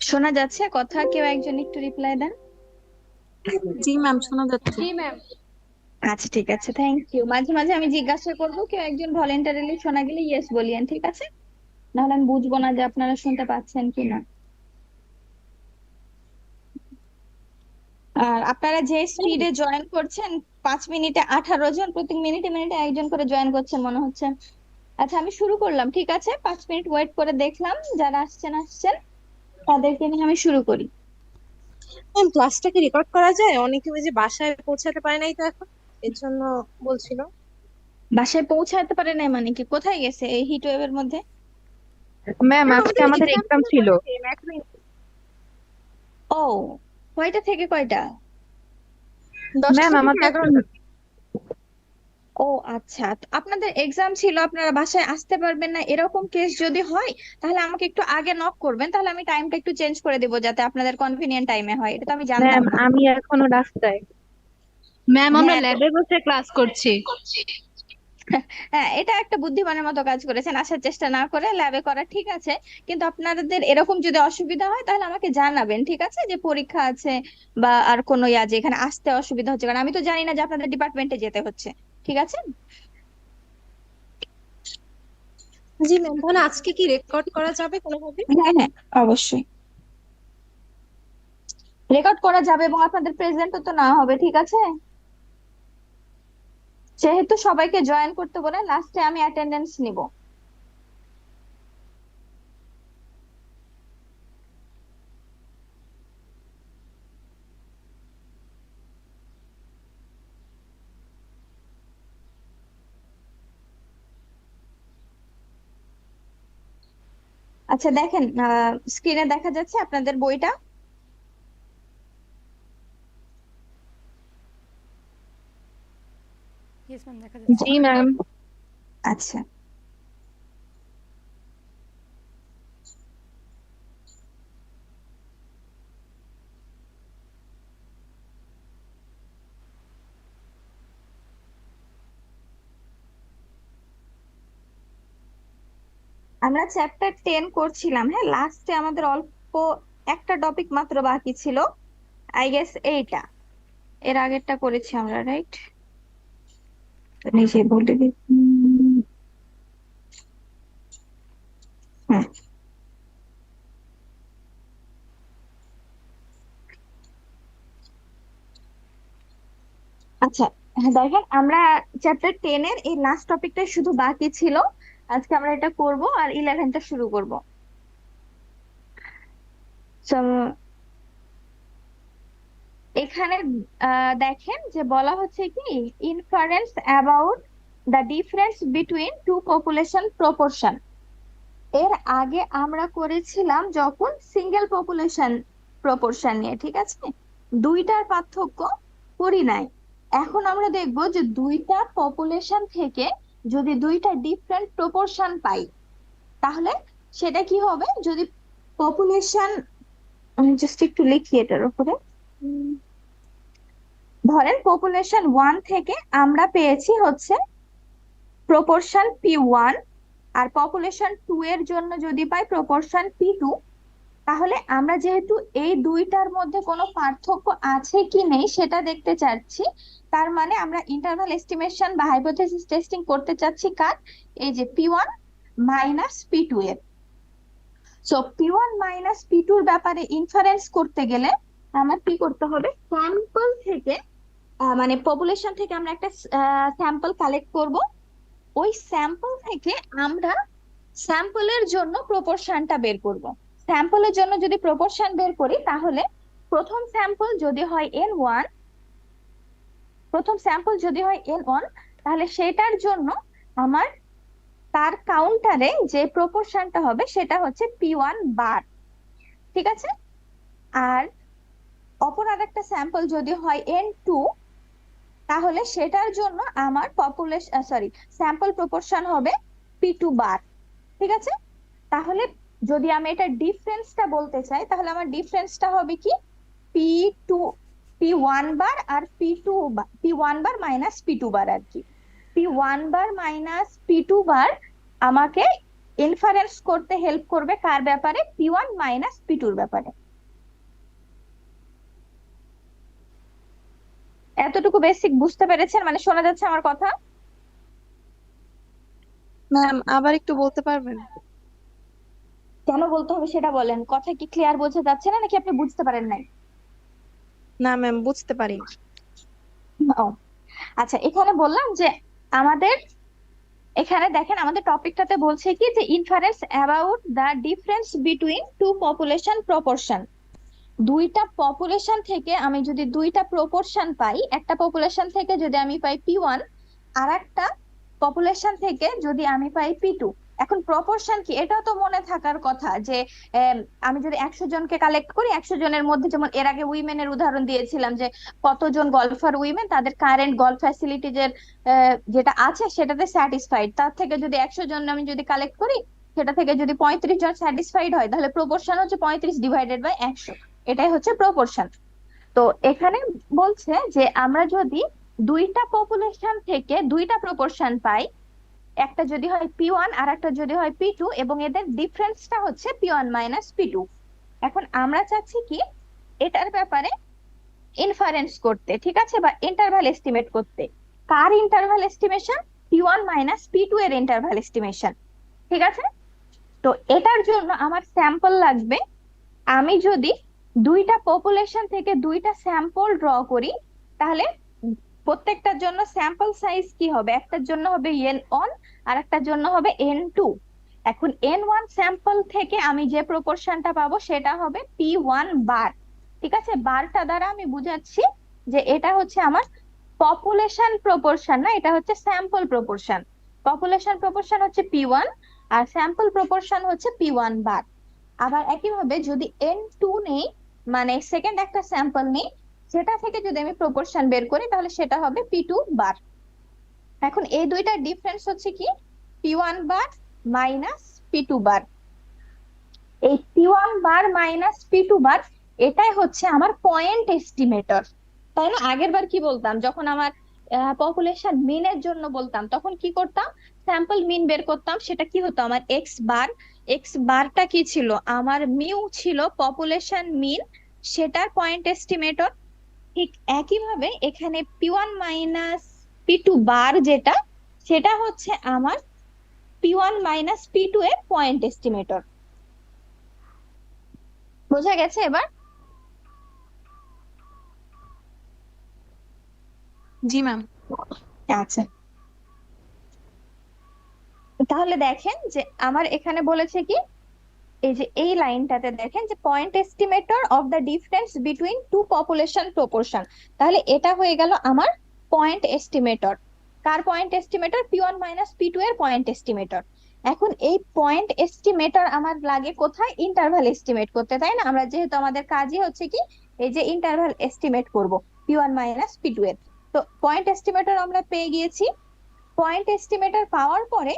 শোনা যাচ্ছে কথা? কেউ একজন একটু রিপ্লাই দেন। জি ম্যাম, শোনা যাচ্ছে। জি ম্যাম। আচ্ছা, ঠিক আছে, থ্যাংক ইউ। মাঝে মাঝে আমি জিজ্ঞাসা করবো, কেউ একজন ভলেন্টারিলি শোনা গেলে ইয়েস বলিয়েন, ঠিক আছে? নাহলে আমি বুঝবো না যে আপনারা শুনতে পাচ্ছেন কিনা। আর আপনারা যে স্পিডে জয়েন করছেন, 5 মিনিটে 18 জন, প্রতি মিনিটে মিনিটে একজন করে জয়েন করছেন মনে হচ্ছে। আচ্ছা, আমি শুরু করলাম, ঠিক আছে? 5 মিনিট ওয়েট করে দেখলাম, যারা আসছেন আসছেন, তাদেরকে নিয়ে আমি শুরু করি। ম্যাম, ক্লাসটা কি রেকর্ড করা যায়? অনেকে ওই যে বাসায় পৌঁছাতে পারে নাই তো এখন, এর জন্য বলছিল। বাসায় পৌঁছাতে পারে নাই মানে কি? কোথায় গেছে এই হিট ওয়েভের মধ্যে? ম্যাম ম্যাম, আজকে আমাদের আমাদের এক্সাম এক্সাম ছিল তো ছিল। আজকে ম্যাথমেটিক্স। ও, কয়টা থেকে কয়টা? 10টা ম্যাম থেকে আমাদের এখন 11টা। ও আচ্ছা, তো আপনাদের এক্সাম ছিল, আপনারা বাসায় আসতে পারবেন না, এরকম কেস যদি হয় তাহলে আমাকে একটু আগে নক করবেন, তাহলে আমি টাইমটা একটু চেঞ্জ করে দেবো যাতে আপনাদের কনভিনিয়েন্ট টাইমে হয়। এটা তো আমি জানতাম ম্যাম না। আমি এখনো রাস্তায়। ম্যাম আমরা হ্যাঁ তো, ল্যাবে বসে ক্লাস করছি। হ্যাঁ, এটা একটা বুদ্ধিমানের মতো কাজ করেছেন, আসার চেষ্টা না করে ল্যাবে করা, ঠিক আছে। কিন্তু আপনাদের এরকম যদি অসুবিধা হয় তাহলে আমাকে জানাবেন, ঠিক আছে, যে পরীক্ষা আছে বা আর কোনো যে এখানে আসতে অসুবিধা হচ্ছে, কারণ আমি তো জানি না যে আপনাদের ডিপার্টমেন্টে যেতে হচ্ছে, ঠিক আছে? জি ম্যাম, তাহলে আজকে কি রেকর্ড করা যাবে কোনোভাবে? হ্যাঁ হ্যাঁ, অবশ্যই রেকর্ড করা যাবে, এবং আপনাদের প্রেজেন্টও তো না হবে, ঠিক আছে? যেহেতু সবাইকে জয়েন করতে বলে, লাস্টে আমি অ্যাটেন্ডেন্স নিব। আচ্ছা, দেখেন, স্ক্রিনে দেখা যাচ্ছে আপনাদের বইটা। ইয়েস ম্যাম, দেখা যাচ্ছে। জি ম্যাম। আচ্ছা, আমরা চ্যাপ্টার 10 করছিলাম, হ্যাঁ, লাস্টে আমাদের অল্প একটা টপিক মাত্র বাকি ছিল, আই গেস এইটা। এর আগেরটা করেছি আমরা, রাইট? নিজে বলে দিই। হুম, আচ্ছা, হ্যাঁ, দেখেন, আমরা চ্যাপ্টার 10 এর এই লাস্ট টপিকটা শুধু বাকি ছিল। আজকে আমরা এটা করব আর 11টা শুরু করব। তো এখানে দেখেন যে বলা হচ্ছে কি, inference about the difference between two population proportion. এর আগে আমরা করেছিলাম যখন সিঙ্গেল পপুলেশন প্রপোর্শন নিয়ে, ঠিক আছে, দুইটার পার্থক্য করি নাই। এখন আমরা দেখব যে দুইটা পপুলেশন থেকে যদি দুইটা ডিফারেন্ট প্রপোর্শন পাই, তাহলে সেটা কি হবে। যদি পপুলেশন, আমি জাস্ট একটু লিখি এটার উপরে। ধরেন পপুলেশন 1 থেকে আমরা পেয়েছি হচ্ছে প্রপোর্শন P1, আর পপুলেশন 2 এর জন্য যদি পাই প্রপোর্শন P2, তাহলে আমরা যেহেতু এই দুইটার মধ্যে কোনো পার্থক্য আছে কি নেই সেটা দেখতে চাচ্ছি, তার মানে আমরা ইন্টারনাল এস্টিমেশন বা হাইপোথেসিস টেস্টিং করতে চাচ্ছি কার? এই যে P1 মাইনাস P2 এর। সো P1 মাইনাস P2 এর ব্যাপারে ইনফারেন্স করতে গেলে আমার কি করতে হবে? স্যাম্পল থেকে, মানে পপুলেশন থেকে আমরা একটা স্যাম্পল কালেক্ট করব। ওই স্যাম্পল থেকে আমরা স্যাম্পলের জন্য প্রপোর্শনটা বের করব। স্যাম্পলের জন্য যদি প্রপোর্শন বের করি, তাহলে প্রথম স্যাম্পল যদি হয় N1, প্রথম স্যাম্পল যদি হয় N1, তাহলে সেটার জন্য আমার তার কাউন্টারে যে প্রপোর্শনটা হবে সেটা হচ্ছে P1 বার, ঠিক আছে? আর অপর আরেকটা স্যাম্পল যদি হয় N2, তাহলে সেটার জন্য আমার পপুলেশন, সরি, স্যাম্পল প্রপোর্শন হবে P2 বার, ঠিক আছে? তাহলে যদি আমি এটা ডিফারেন্সটা বলতে চাই, তাহলে আমার ডিফারেন্সটা হবে কি, P2, P1 বার আর P2 বার, P1 বার মাইনাস P2 বার আর কি। P1 বার মাইনাস P2 বার আমাকে ইনফারেন্স করতে হেল্প করবে কার ব্যাপারে? P1 মাইনাস P2 ব্যাপারে। এতটুকু বেসিক বুঝতে পেরেছেন? মানে শোনা যাচ্ছে আমার কথা? ম্যাম আবার একটু বলতে পারবেন? কেন বলতে হবে সেটা বলেন। কথা কি ক্লিয়ার বোঝা যাচ্ছে না নাকি আপনি বুঝতে পারেন নাই? না ম্যাম, বুঝতে পারি। ও আচ্ছা, এখানে বললাম যে আমাদের এখানে দেখেন আমাদের টপিকটাতে বলছে কি যে inference about the difference between two population proportion. দুইটা পপুলেশন থেকে আমি যদি দুইটা প্রপোর্শন পাই, একটা পপুলেশন থেকে যদি আমি পাই P1, আর একটা পপুলেশন থেকে যদি আমি পাই P2। এখন প্রপোর্শন কি এটাও তো মনে থাকার কথা যে আম, আমি যদি 100 জনকে কালেক্ট করি, 100 জনের মধ্যে, যেমন এর আগে উইমেনের উদাহরণ দিয়েছিলাম যে কতজন গলফার উইমেন তাদের কারেন্ট গলফ ফ্যাসিলিটিজের যেটা আছে সেটাতে স্যাটিসফাইড, তার থেকে যদি 100 জন আমি যদি কালেক্ট করি, সেটা থেকে যদি 35 জন স্যাটিসফাইড হয়, তাহলে প্রপোর্শন হচ্ছে 35 ডিভাইডেড বাই 100। এটাই হচ্ছে প্রপোর্শন। তো এখানে বলছে যে আমরা যদি দুইটা পপুলেশন থেকে দুইটা প্রপোর্শন পাই, একটা যদি হয় P1 আর একটা যদি হয় P2, এবং এদের ডিফারেন্সটা হচ্ছে P1 মাইনাস P2। এখন আমরা চাচ্ছি কি এটার ব্যাপারে ইনফারেন্স করতে, ঠিক আছে, বা ইন্টারভাল এস্টিমেট করতে। কার interval estimation? P1 minus P2 এর ইন্টারভাল এস্টিমেশন, ঠিক আছে। তো এটার জন্য আমার স্যাম্পল লাগবে। আমি যদি দুইটা পপুলেশন থেকে দুইটা স্যাম্পল ড্র করি, তাহলে প্রত্যেকটার জন্য স্যাম্পল সাইজ কি হবে? একটার জন্য হবে N1 আর একটার জন্য হবে N2। এখন N1 স্যাম্পল থেকে আমি যে প্রপোর্শনটা পাবো সেটা হবে P1 বার, ঠিক আছে। বারটা দ্বারা আমি বুঝাচ্ছি যে এটা হচ্ছে আমার পপুলেশন প্রপোর্শন, না এটা হচ্ছে স্যাম্পল প্রপোর্শন। পপুলেশন প্রপোর্শন হচ্ছে P1 আর স্যাম্পল প্রপোর্শন হচ্ছে P1 বার। আবার একইভাবে যদি N2 নেই, মানে সেকেন্ড একটা স্যাম্পল নেই, সেটা থেকে যদি আমি প্রপোর্শন বের করি, তাহলে সেটা হবে P2 বার। এখন এই দুইটার ডিফারেন্স হচ্ছে কি? P1 বার মাইনাস P2 বার। এই P1 বার মাইনাস P2 বার, এটাই হচ্ছে আমার পয়েন্ট এস্টিমেটর। তাই না? আগের বার কি বলতাম, যখন আমার পপুলেশন মিনের জন্য বলতাম, তখন কি করতাম? স্যাম্পল মিন বের করতাম, সেটা কি হতো আমার এক্স বার। এক্স বারটা কি ছিল? আমার মিউ ছিল পপুলেশন মিন, সেটার পয়েন্ট এস্টিমেটর। ঠিক একইভাবে এখানে P1 মাইনাস P2 বার যেটা, সেটা হচ্ছে আমার P1 মাইনাস P2 এর পয়েন্ট এস্টিমেটর। বোঝা গেছে এবার? জি ম্যাম। আচ্ছা, তাহলে দেখেন যে আমার এখানে বলেছে কি, এই যে এই লাইনটাতে দেখেন যে point estimator of the difference between two population proportion. তাহলে এটা হয়ে গেল আমার পয়েন্ট এস্টিমেটর। কার point estimator? P1 minus P2 এর পয়েন্ট এস্টিমেটর। এখন এই পয়েন্ট এস্টিমেটর আমার লাগে কোথায়? ইন্টারভাল এস্টিমেট করতে, তাই না? আমরা যেহেতু আমাদের কাজই হচ্ছে কি এই যে ইন্টারভাল এস্টিমেট করব P1 মাইনাস P2 এর। তো পয়েন্ট এস্টিমেটর আমরা পেয়ে গিয়েছি। পয়েন্ট এস্টিমেটর পাওয়ার পরে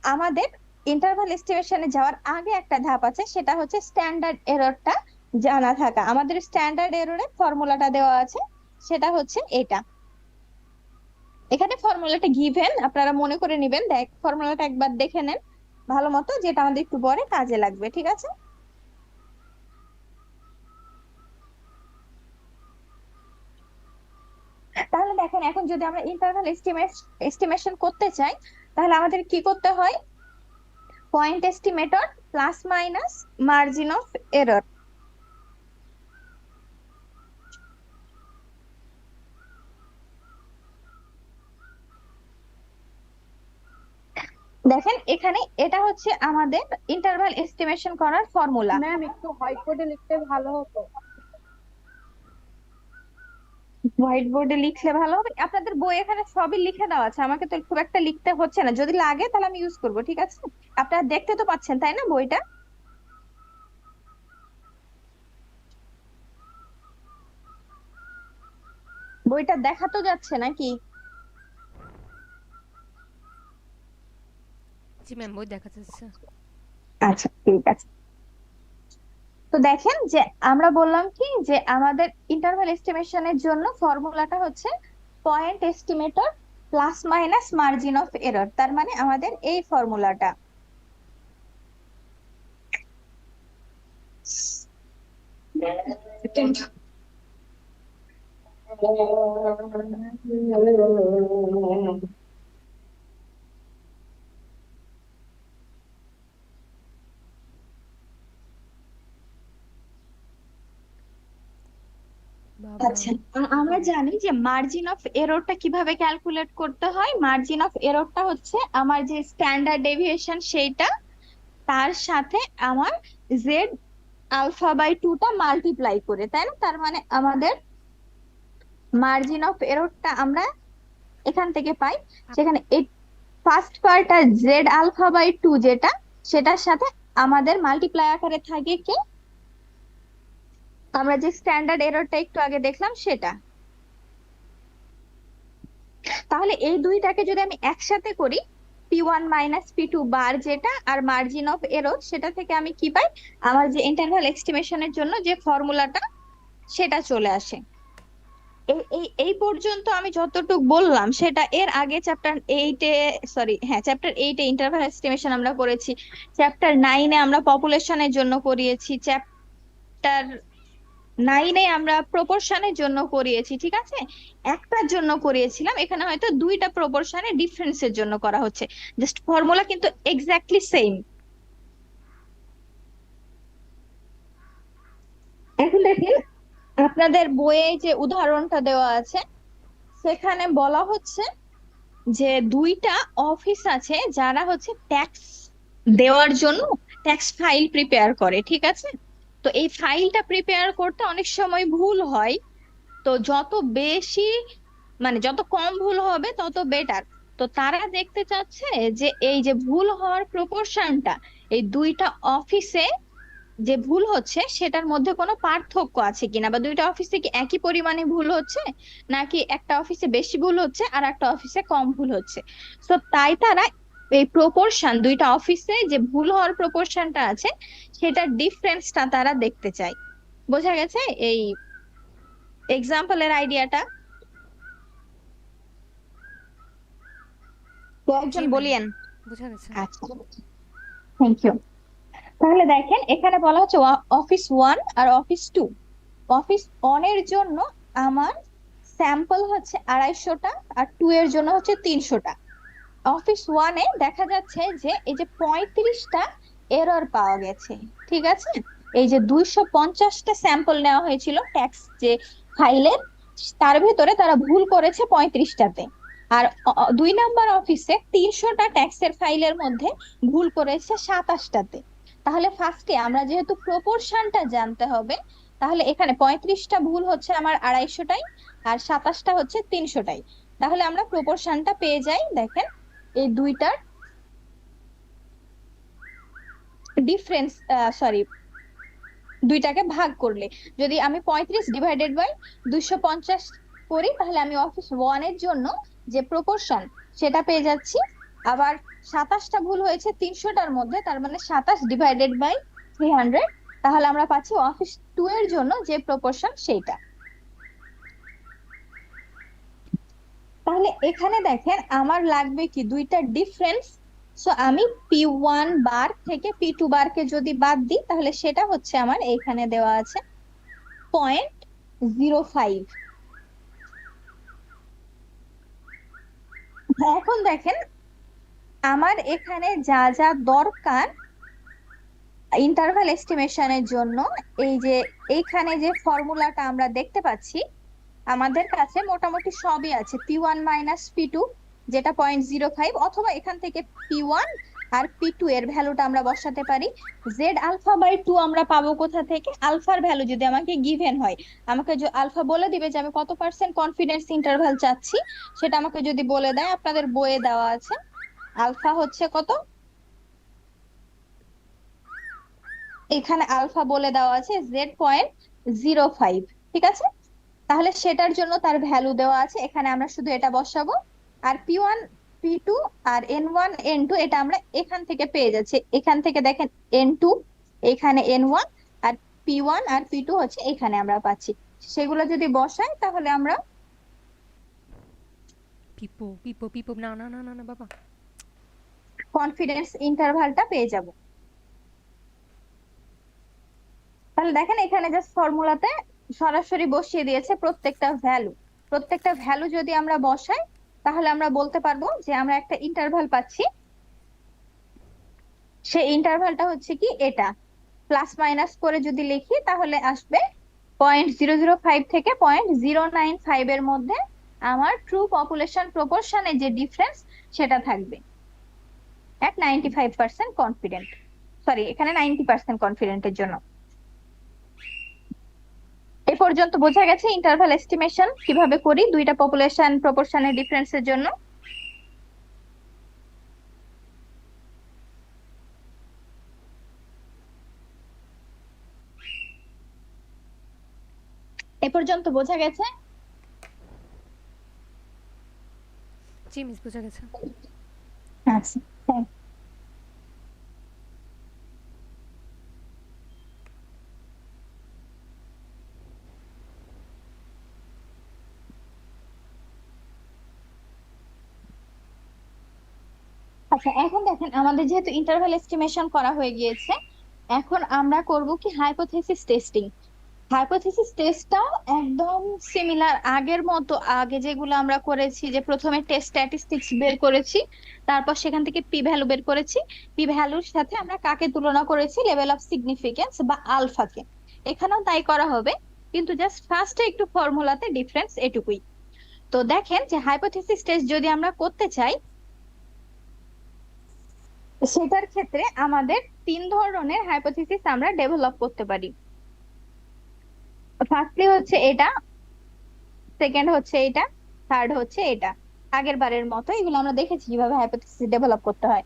আমাদের ইন্টারভাল এস্টিমেশনে যাওয়ার আগে একটা ধাপ আছে, সেটা হচ্ছে স্ট্যান্ডার্ড এররটা জানা থাকা। আমাদের স্ট্যান্ডার্ড এররের ফর্মুলাটা দেওয়া আছে, সেটা হচ্ছে এটা। এখানে ফর্মুলাটা গিভেন, আপনারা মনে করে নেবেন। ফর্মুলাটা একবার দেখে নেন ভালো মতো, যেটা আমাদের একটু পরে কাজে লাগবে, ঠিক আছে। তাহলে দেখেন, এখন যদি আমরা ইন্টারভাল এস্টিমেশন করতে চাই, তাহলে আমাদের কি করতে হয়? Point estimator plus minus margin of error. দেখেন এখানে এটা হচ্ছে আমাদের ইন্টারভাল এস্টিমেশন করার ফর্মুলা। ম্যাম একটু হোয়াইট বোর্ডে লিখতে ভালো হতো। হোয়াইট বোর্ডে লিখলে ভালো হবে? আপনাদের বই এখানে সবই লিখে দেওয়া আছে, আমাকে তো খুব একটা লিখতে হচ্ছে না। যদি লাগে তাহলে আমি ইউজ করব, ঠিক আছে। আপনারা দেখতে তো পাচ্ছেন তাই না বইটা? বইটা দেখা তো যাচ্ছে নাকি? জি ম্যাম, বই দেখা যাচ্ছে। আচ্ছা, ঠিক আছে। তো দেখেন যে আমরা বললাম কি যে আমাদের ইন্টারভাল এস্টিমেশনের জন্য ফর্মুলাটা হচ্ছে point estimator plus minus margin of error. তার মানে আমাদের এই ফর্মুলাটা। বাবা। আচ্ছা, আমরা জানি যে মার্জিন অফ এররটা কিভাবে ক্যালকুলেট করতে হয়। মার্জিন অফ এররটা হচ্ছে আমার যে স্ট্যান্ডার্ড ডেভিয়েশন সেইটা, তার সাথে আমার জেড আলফা বাই টুটা মাল্টিপ্লাই করে, তাই না? তার মানে আমাদের মার্জিন অফ এররটা আমরা এখান থেকে পাই। সেখানে এই ফার্স্ট পার্টটা জেড আলফা বাই টু যেটা, সেটার সাথে আমাদের মাল্টিপ্লাই আকারে থাকে কি, আমরা যে স্ট্যান্ডার্ড এররটা একটু আগে দেখলাম সেটা। তাহলে এই দুইটাকে যদি আমি একসাথে করি, P1 মাইনাস P2 বার যেটা, আর মার্জিন অফ এরর, সেটা থেকে আমি কি পাই, আমার যে ইন্টারভাল এস্টিমেশনের জন্য যে ফর্মুলাটা সেটা চলে আসে। এই এই এই পর্যন্ত আমি যতটুকু বললাম সেটা এর আগে চ্যাপ্টার 8-এ, সরি হ্যাঁ চ্যাপ্টার 8-এ ইন্টারভাল এস্টিমেশন আমরা করেছি, চ্যাপ্টার 9-এ আমরা পপুলেশনের জন্য করিয়েছি, চ্যাপ্টার 9-এ আমরা প্রপোর্শনের জন্য করিয়েছি, ঠিক আছে? একটার জন্য করিয়েছিলাম, এখানে হয়তো দুইটা প্রপোর্শনের ডিফারেন্সের জন্য করা হচ্ছে, জাস্ট ফর্মুলা কিন্তু এক্স্যাক্টলি সেম। এখন দেখেন, আপনাদের বইয়ে যে উদাহরণটা দেওয়া আছে সেখানে বলা হচ্ছে যে দুইটা অফিস আছে যারা হচ্ছে ট্যাক্স দেওয়ার জন্য ট্যাক্স ফাইল প্রিপেয়ার করে, ঠিক আছে? তো এই ফাইলটা প্রিপেয়ার করতে অনেক সময় ভুল হয়। তো যত বেশি, মানে যত কম ভুল হবে তত বেটার। তো তারা দেখতে চাচ্ছে যে এই যে ভুল হওয়ার প্রপোর্শনটা, এই দুইটা অফিসে যে ভুল হচ্ছে সেটার মধ্যে কোনো পার্থক্য আছে কিনা, বা দুইটা অফিসে কি একই পরিমাণে ভুল হচ্ছে, নাকি একটা অফিসে বেশি ভুল হচ্ছে আর একটা অফিসে কম ভুল হচ্ছে। তো তাই তারা এই প্রপোর্শন, দুইটা অফিসে যে ভুল হওয়ার প্রপোর্শনটা আছে সেটার ডিফারেন্সটা তারা দেখতে চায়। বোঝা গেছে এই এক্সাম্পলের আইডিয়াটা? তো জি একজন ম্যাম, বলিয়েন। বোঝা গেছে। আচ্ছা, থ্যাংক ইউ। তাহলে দেখেন এখানে বলা হচ্ছে অফিস 1 আর অফিস 2। অফিস 1 এর জন্য আমার স্যাম্পল হচ্ছে 250টা, আর 2 এর জন্য হচ্ছে 300টা। অফিস 1-এ দেখা যাচ্ছে যে এই যে 35টা এরর পাওয়া গেছে, ঠিক আছে? এই যে 250টা স্যাম্পল নেওয়া হয়েছিল ট্যাক্স যে ফাইলের, তার ভেতরে তারা ভুল করেছে 35টাতে। আর 2 নাম্বার অফিসে 300টা ট্যাক্সের ফাইলের মধ্যে ভুল করেছে 27টাতে। তাহলে ফার্স্টে আমরা যেহেতু প্রপোর্শনটা জানতে হবে, তাহলে এখানে 35টা ভুল হচ্ছে আমার 250টাই, আর 27টা হচ্ছে 300টাই। তাহলে আমরা প্রপোর্শনটা পেয়ে যাই। দেখেন এই দুইটার ডিফারেন্স, সরি, দুইটাকে ভাগ করলে যদি আমি 35 ডিভাইডেড বাই 250 করি, তাহলে আমি অফিস 1 এর জন্য যে প্রপোর্শন সেটা পেয়ে যাচ্ছি। আবার 27টা ভুল হয়েছে 300টার মধ্যে, তার মানে 27 ডিভাইডেড বাই 300, তাহলে আমরা পাচ্ছি অফিস 2 এর জন্য যে প্রপোর্শন সেইটা। তাহলে এখানে দেখেন আমার লাগবে কি, দুইটা ডিফারেন্স। সো আমি P1 বার থেকে P2 বারকে যদি বাদ দিই, তাহলে সেটা হচ্ছে আমার এইখানে দেওয়া আছে 0.05। এখন দেখেন আমার এখানে যা যা দরকার ইন্টারভাল এস্টিমেশনের জন্য, এই যে এইখানে যে ফর্মুলাটা আমরা দেখতে পাচ্ছি, আমাদের কাছে মোটামুটি সবই আছে। P1 মাইনাস P2 যেটা 0.05, অথবা এখান থেকে P1 আর P2 এর ভ্যালুটা আমরা বসাতে পারি। জেড আলফা বাই টু আমরা পাবো কোথা থেকে? আলফার ভ্যালু যদি আমাকে গিভেন হয়, আমাকে যে আলফা বলে দিবে যে আমি কত পার্সেন্ট কনফিডেন্স ইন্টারভাল চাচ্ছি, সেটা আমাকে যদি বলে দেয়, আপনাদের বইয়ে দেওয়া আছে আলফা হচ্ছে কত, এখানে আলফা বলে দেওয়া আছে Z.05, ঠিক আছে? তাহলে সেটার জন্য তার ভ্যালু দেওয়া আছে, এখানে আমরা শুধু এটা বসাবো। আর P1 P2 আর N1 N2 এটা আমরা এখান থেকে পেয়ে যাচ্ছি। এখান থেকে দেখেন N2, এখানে N1, আর P1 আর P2 হচ্ছে এখানে আমরা পাচ্ছি। সেগুলো যদি বসাই তাহলে আমরা পিপো পিপো পিপো, না না না না না বাবা। কনফিডেন্স ইন্টারভালটা পেয়ে যাব। তাহলে দেখেন এখানে জাস্ট ফর্মুলাতে সরাসরি বসিয়ে দিয়েছে প্রত্যেকটা ভ্যালু যদি আমরা বসাই তাহলে আমরা বলতে পারবো যে আমরা একটা ইন্টারভাল পাচ্ছি। সেই ইন্টারভালটা হচ্ছে কি এটা, প্লাস মাইনাস করে যদি লিখি তাহলে আসবে 0.005 থেকে 0.095 এর মধ্যে আমার ট্রু পপুলেশন প্রপোর্শনে যে ডিফারেন্স সেটা থাকবে এট 95% কনফিডেন্ট, সরি এখানে 90% কনফিডেন্টের জন্য। এ পর্যন্ত বোঝা গেছে ইন্টারভাল এস্টিমেশন কিভাবে করি দুইটা পপুলেশন প্রপোর্শনের ডিফারেন্সের জন্য। এ পর্যন্ত বোঝা গেছে? জি মিস, বোঝা গেছে। আচ্ছা, thank you. আচ্ছা এখন দেখেন আমাদের যেহেতু ইন্টারভাল এস্টিমেশন করা হয়ে গিয়েছে, এখন আমরা করব কি হাইপোথেসিস টেস্টিং। হাইপোথেসিস টেস্টটাও একদম সিমিলার আগের মতো, আগে যেগুলো আমরা করেছি যে প্রথমে টেস্ট স্ট্যাটিস্টিক্স বের করেছি, তারপর সেখান থেকে পি ভ্যালু বের করেছি, পি ভ্যালুর সাথে আমরা কাকে তুলনা করেছি, লেভেল অফ সিগনিফিকেন্স বা আলফাকে। এখানেও তাই করা হবে, কিন্তু জাস্ট ফার্স্টে একটু ফর্মুলাতে ডিফারেন্স এটুকুই। তো দেখেন যে হাইপোথেসিস টেস্ট যদি আমরা করতে চাই সেটার ক্ষেত্রে আমাদের তিন ধরনের হাইপোথেসিস আমরা ডেভেলপ করতে পারি। ফার্স্টলি হচ্ছে এটা, সেকেন্ড হচ্ছে এটা, থার্ড হচ্ছে এটা। আগের বারের মতো এগুলো আমরা দেখেছি কিভাবে হাইপোথেসিস ডেভেলপ করতে হয়।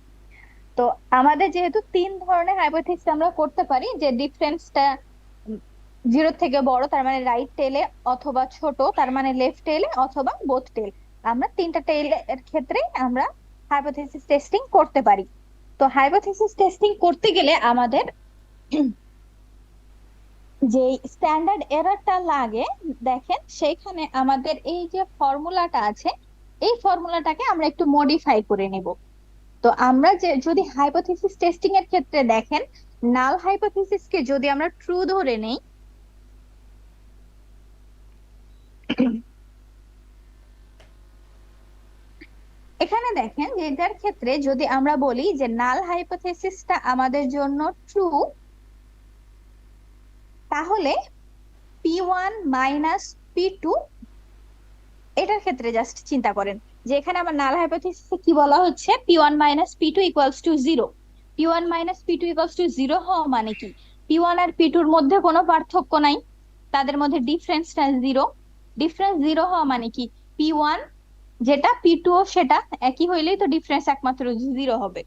তো আমাদের যেহেতু তিন ধরনের হাইপোথেসিস আমরা করতে পারি, যে ডিফারেন্সটা জিরো থেকে বড় তার মানে রাইট টেলে, অথবা ছোট তার মানে লেফট টেলে, অথবা বোথ টেল, আমরা তিনটা টেলের ক্ষেত্রে আমরা হাইপোথেসিস টেস্টিং করতে পারি। তো হাইপোথেসিস টেস্টিং করতে গেলে আমাদের যে স্ট্যান্ডার্ড এররটা লাগে, দেখেন সেইখানে আমাদের এই যে ফর্মুলাটা আছে এই ফর্মুলাটাকে আমরা একটু মডিফাই করে নেব। তো আমরা যে যদি হাইপোথেসিস টেস্টিং এর ক্ষেত্রে দেখেন, নাল হাইপোথেসিসকে যদি আমরা ট্রু ধরে নেই, এখানে দেখেন যে এটার ক্ষেত্রে যদি আমরা বলি যে নাল হাইপোথেসিসটা আমাদের জন্য ট্রু, তাহলে P1 মাইনাস P2, এটার ক্ষেত্রে জাস্ট চিন্তা করেন যে এখানে আমার নাল হাইপোথিসিসে কি বলা হচ্ছে, P1 minus P2 equals to zero. P1 minus P2 equals to zero হওয়া মানে কি, P1 আর P2 এর মধ্যে কোনো পার্থক্য নাই, তাদের মধ্যে ডিফারেন্সটা জিরো। ডিফারেন্স জিরো হওয়া মানে কি, P1 যেটা P2 ও সেটা একই হইলেই তো ডিফারেন্স একমাত্র জিরো হবে।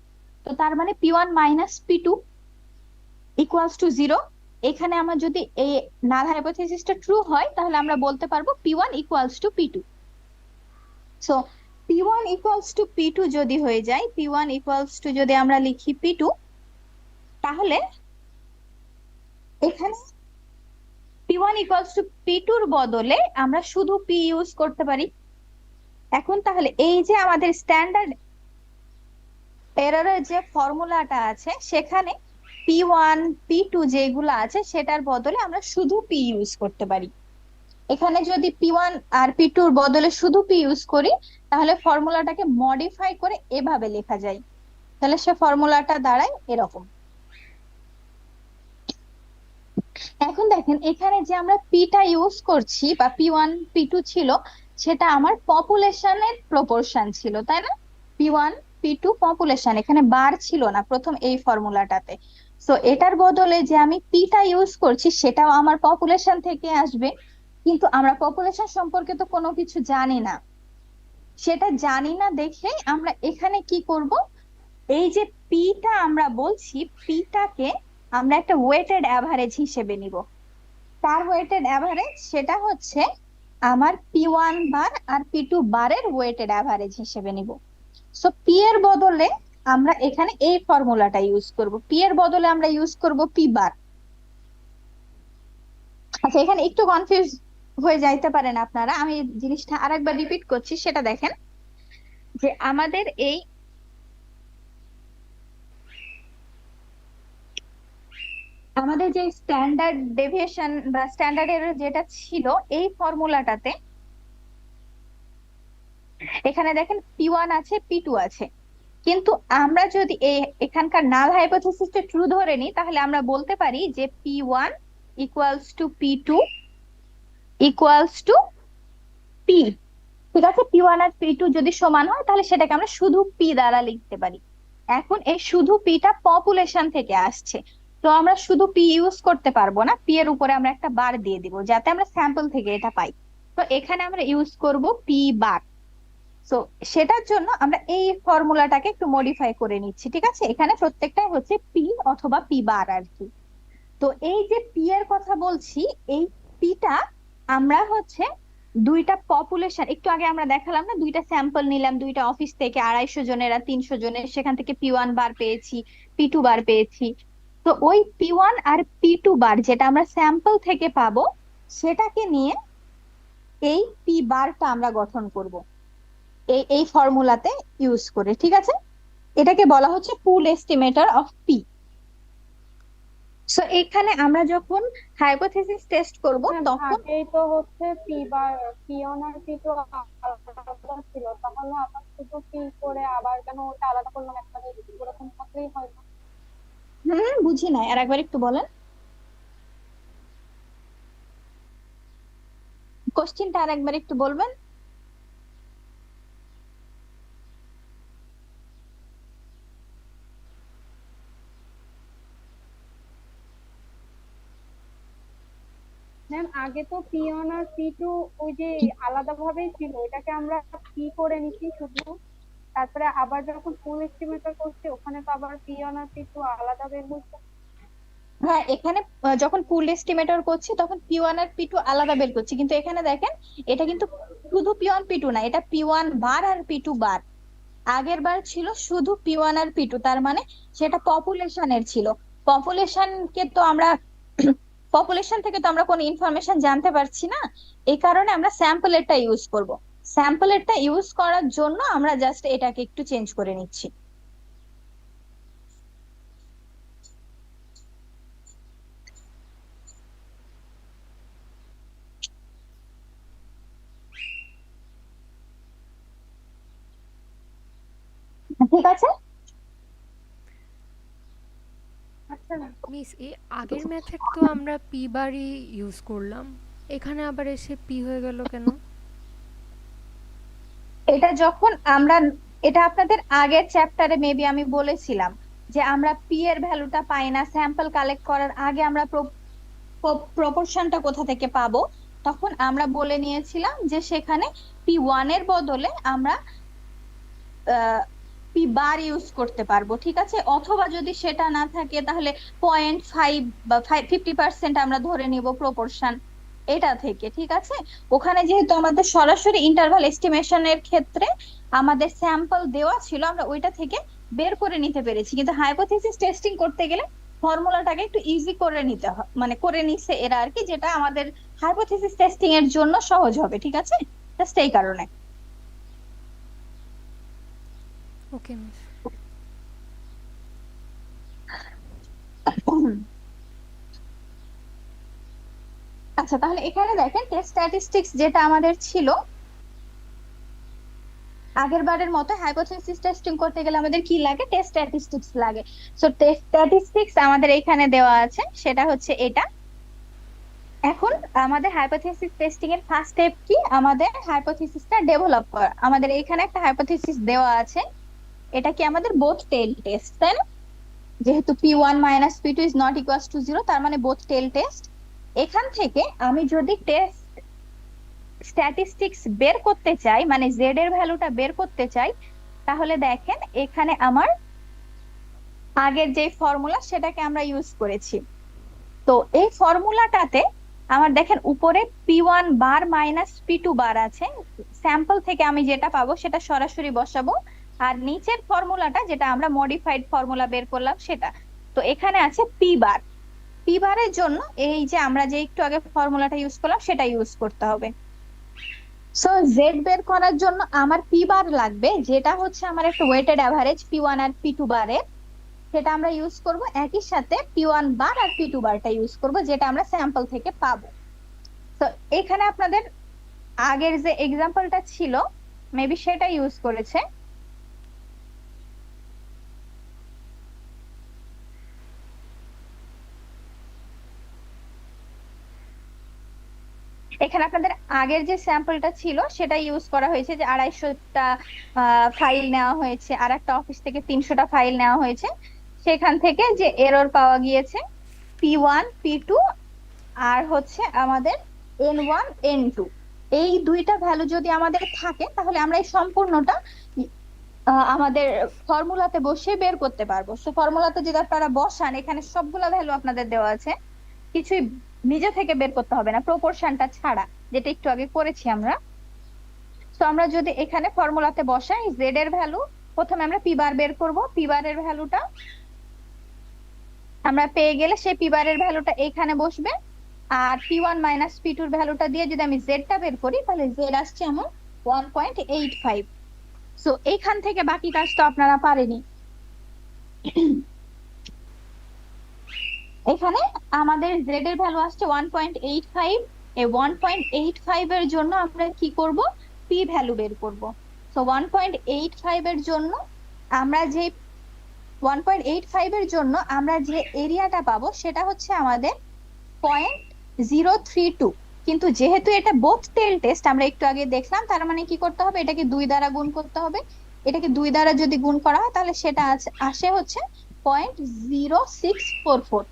তো তার মানে P1 minus P2 equals to zero. এখানে আমার যদি এই নাল হাইপোথিসিসটা ট্রু হয় তাহলে আমরা বলতে পারবো P1 equals to P2। So P1 equals to P2 যদি হয়ে যায়, P1 ইকুয়ালস টু যদি আমরা লিখি P2, তাহলে এখানে P1 ইকুয়ালস টু P2 এর বদলে আমরা শুধু P ইউজ করতে পারি। এখন তাহলে এই যে আমাদের স্ট্যান্ডার্ড এররের যে ফর্মুলাটা আছে সেখানে P1 P2 যেগুলো আছে সেটার বদলে আমরা শুধু P ইউজ করতে পারি। এখানে যদি P1 আর P2 এর বদলে শুধু P ইউজ করি তাহলে ফর্মুলাটাকে মডিফাই করে এভাবে লেখা যায়, তাহলে সে ফর্মুলাটা দাঁড়ায় এরকম। এখন দেখেন এখানে যে আমরা পিটা ইউজ করছি বা P1 P2 ছিল সেটা আমার পপুলেশনের প্রপোর্শন ছিল, তাই না? P1 P2 পপুলেশন, এখানে বার ছিল না প্রথম এই ফর্মুলাটাতে। তো এটার বদলে যে আমি পিটা ইউজ করছি সেটাও আমার পপুলেশন থেকে আসবে, কিন্তু আমরা পপুলেশন সম্পর্কে তো কোনো কিছু জানি না। সেটা জানি না দেখে আমরা এখানে কি করব, এই যে পিটা আমরা বলছি পিটাকে আমরা একটা ওয়েটেড অ্যাভারেজ হিসেবে নিব। তার ওয়েটেড অ্যাভারেজ সেটা হচ্ছে আমার P1 বার আর P2 বারের ওয়েটেড অ্যাভারেজ হিসেবে নিব। সো পি এর বদলে আমরা এখানে এই ফর্মুলাটা ইউজ করব, পি এর বদলে আমরা ইউজ করব পি বার। আচ্ছা এখানে একটু কনফিউজ হয়ে যাইতে পারেন আপনারা, আমি জিনিসটা আরেকবার রিপিট করছি, সেটা দেখেন যে আমাদের এই আমাদের যে স্ট্যান্ডার্ড ডেভিয়েশন বা স্ট্যান্ডার্ড এরর যেটা ছিল এই ফর্মুলাটাতে এখানে দেখেন P1 আছে P2 আছে, কিন্তু আমরা যদি এখানকার নাল হাইপোথিসিসটা ট্রু ধরে নিই তাহলে আমরা বলতে পারি যে P1 equals to P2 equals to P। ঠিক আছে, P1 আর P2 যদি সমান হয় তাহলে সেটাকে আমরা শুধু P দ্বারা লিখতে পারি। এখন এই শুধু Pটা পপুলেশন থেকে আসছে, তো আমরা শুধু P ইউজ করতে পারবো না, P এর উপরে আমরা একটা বার দিয়ে দিব যাতে আমরা স্যাম্পল থেকে এটা পাই। তো এখানে আমরা ইউজ করব P বার। সো সেটার জন্য আমরা এই ফর্মুলাটাকে একটু মডিফাই করে নিচ্ছি। ঠিক আছে, এখানে প্রত্যেকটাই হচ্ছে পি অথবা পি বার আর কি। তো এই যে পি এর কথা বলছি, এই পিটা আমরা হচ্ছে দুইটা পপুলেশন, একটু আগে আমরা দেখালাম না, দুইটা স্যাম্পল নিলাম দুইটা অফিস থেকে, 250 জনের আর 300 জনের, সেখান থেকে P1 বার পেয়েছি P2 বার পেয়েছি। তো ওই P1 আর P2 বার যেটা আমরা স্যাম্পল থেকে পাবো সেটাকে নিয়ে এই পি বারটা আমরা গঠন করব এই এই ফর্মুলাতে ইউজ করে। ঠিক আছে, এটাকে বলা হচ্ছে পুল এস্টিমেটর অফ পি। সো এখানে আমরা যখন হাইপোথিসিস টেস্ট করব ম্যাম তখন আগেই তো হচ্ছে P1 আর P2 আলাদা ছিল, তাহলে আবার শুধু পি করে আবার কেন ওটা আলাদা করলাম, একটা ওরকম থাকলেই হয় না? বুঝি নাই, আর একবার একটু বলেন কোশ্চেনটা, আর একবার একটু বলবেন। ম্যাম আগে তো P1 আর P2 ওই যে আলাদা ভাবেই ছিল, এটাকে আমরা পি করে নিচ্ছি শুধু, তারপরে আবার যখন ফুল এস্টিমেটর করছি ওখানে তো আবার P1 আর P2 আলাদা বের হচ্ছে। হ্যাঁ, এখানে যখন পুল এস্টিমেটর করছি তখন P1 আর P2 আলাদা বের করছি, কিন্তু এখানে দেখেন এটা কিন্তু শুধু P1 P2 না, এটা P1 বার আর P2 বার। আগের বার ছিল শুধু P1 আর P2, তার মানে সেটা পপুলেশনের ছিল। পপুলেশনকে তো আমরা পপুলেশন থেকে তো আমরা কোনো ইনফরমেশন জানতে পারছি না, এই কারণে আমরা স্যাম্পলেরটা ইউজ করব। স্যাম্পলেরটা ইউজ করার জন্য আমরা জাস্ট এটাকে একটু চেঞ্জ করে নিচ্ছি। ঠিক আছে, আচ্ছা মিস এই আগের ম্যাথে তো আমরা পি বারই ইউজ করলাম, এখানে আবার এসে পি হয়ে গেল কেন? এটা যখন আমরা, এটা আপনাদের আগের চ্যাপ্টারে মেবি আমি বলেছিলাম যে আমরা পি এর ভ্যালুটা পাই না, স্যাম্পল কালেক্ট করার আগে আমরা প্রপোর্শনটা কোথা থেকে পাবো, তখন আমরা বলে নিয়েছিলাম যে সেখানে P1 এর বদলে আমরা পি বার ইউজ করতে পারবো। ঠিক আছে, অথবা যদি সেটা না থাকে তাহলে 0.5 বা 50% আমরা ধরে নিব প্রপোর্শন এটা থেকে। ঠিক আছে, ওখানে যেহেতু আমাদের সরাসরি ইন্টারভাল এস্টিমেশনের ক্ষেত্রে আমাদের স্যাম্পল দেওয়া ছিল, আমরা ওইটা থেকে বের করে নিতে পেরেছি, কিন্তু হাইপোথিসিস টেস্টিং করতে গেলে ফর্মুলাটাকে একটু ইজি করে নিতে হয়, মানে করে নিছে এরা আর কি, যেটা আমাদের হাইপোথিসিস টেস্টিং এর জন্য সহজ হবে। ঠিক আছে, জাস্ট এই কারণে। ওকে মিস। আচ্ছা, তাহলে এখানে দেখেন টেস্ট স্ট্যাটিস্টিক্স যেটা আমাদের ছিল আগের বারের মতো, হাইপোথিসিস টেস্টিং করতে গেলে আমাদের কি লাগে, টেস্ট স্ট্যাটিস্টিক্স লাগে। সো টেস্ট স্ট্যাটিস্টিক্স আমাদের এখানে দেওয়া আছে, সেটা হচ্ছে এটা। এখন আমাদের হাইপোথিসিস টেস্টিং এর ফার্স্ট স্টেপ কি, আমাদের হাইপোথিসিসটা ডেভেলপ করা। আমাদের এখানে একটা হাইপোথিসিস দেওয়া আছে, এটা কি আমাদের বোথ টেল টেস্ট, তাই না? যেহেতু P1 minus P2 is not equals to 0, তার মানে বোথ টেল টেস্ট। এখান থেকে আমি যদি টেস্ট স্ট্যাটিস্টিক্স বের করতে চাই, মানে জেড এর ভ্যালুটা বের করতে চাই, তাহলে দেখেন এখানে আমার আগের যে ফর্মুলা সেটাকে আমরা ইউজ করেছি। তো এই ফর্মুলাটাতে আমার দেখেন উপরে P1 বার মাইনাস P2 বার আছে, স্যাম্পল থেকে আমি যেটা পাবো সেটা সরাসরি বসাবো, আর নিচের ফর্মুলাটা যেটা আমরা মডিফাইড ফর্মুলা বের করলাম সেটা। তো এখানে আছে পি বার। পি বারের জন্য এই যে আমরা যে একটু আগে ফর্মুলাটা ইউজ করলাম সেটা ইউজ করতে হবে। সো জেড বের করার জন্য আমার পি বার লাগবে, যেটা হচ্ছে আমার একটা ওয়েটেড অ্যাভারেজ P1 আর P2 বারের। সেটা আমরা ইউজ করব, একই সাথে P1 বার আর P2 বারটা ইউজ করব, যেটা আমরা স্যাম্পল থেকে পাবো। তো এখানে আপনাদের আগের যে এক্সাম্পলটা ছিল মেবি সেটা ইউজ করেছে। এখানে আপনাদের আগের যে স্যাম্পলটা ছিল সেটা ইউজ করা হয়েছে, যে 250টা ফাইল নেওয়া হয়েছে, আর একটা অফিস থেকে 300টা ফাইল নেওয়া হয়েছে, সেখান থেকে যে এরর পাওয়া গিয়েছে P1 P2 আর হচ্ছে আমাদের N1 N2, এই দুইটা ভ্যালু যদি আমাদের থাকে তাহলে আমরা এই সম্পূর্ণটা আমাদের ফর্মুলাতে বসে বের করতে পারবো। সো ফর্মুলাতে যদি আপনারা বসান, এখানে সবগুলা ভ্যালু আপনাদের দেওয়া আছে, কিছুই নিজে থেকে বের করতে হবে না প্রপোর্শনটা ছাড়া, যেটা একটু আগে করেছি আমরা। তো আমরা যদি এখানে ফর্মুলাতে বসাই জেড এর ভ্যালু, প্রথমে আমরা পি বার বের করব, পি বারের ভ্যালুটা আমরা পেয়ে গেলে সেই পি বারের ভ্যালুটা এখানে বসবে, আর P1 মাইনাস P2 ভ্যালুটা দিয়ে যদি আমি জেডটা বের করি তাহলে জেড আসছে আমার 1.85। সো এইখান থেকে বাকি কাজ তো আপনারা পারেনি। এখানে আমাদের জেড এর ভ্যালু আসছে 1.85, এই 1.85 এর জন্য আমরা কি করব, পি ভ্যালু বের করব। সো 1.85 এর জন্য আমরা যে 1.85 এর জন্য আমরা যে এরিয়াটা পাবো সেটা হচ্ছে আমাদের 0.032, কিন্তু যেহেতু এটা বোথ টেল টেস্ট আমরা একটু আগে দেখলাম, তার মানে কি করতে হবে, এটাকে 2 দ্বারা গুণ করতে হবে। এটাকে 2 দ্বারা যদি গুণ করা হয় তাহলে সেটা আসে হচ্ছে 0.0644।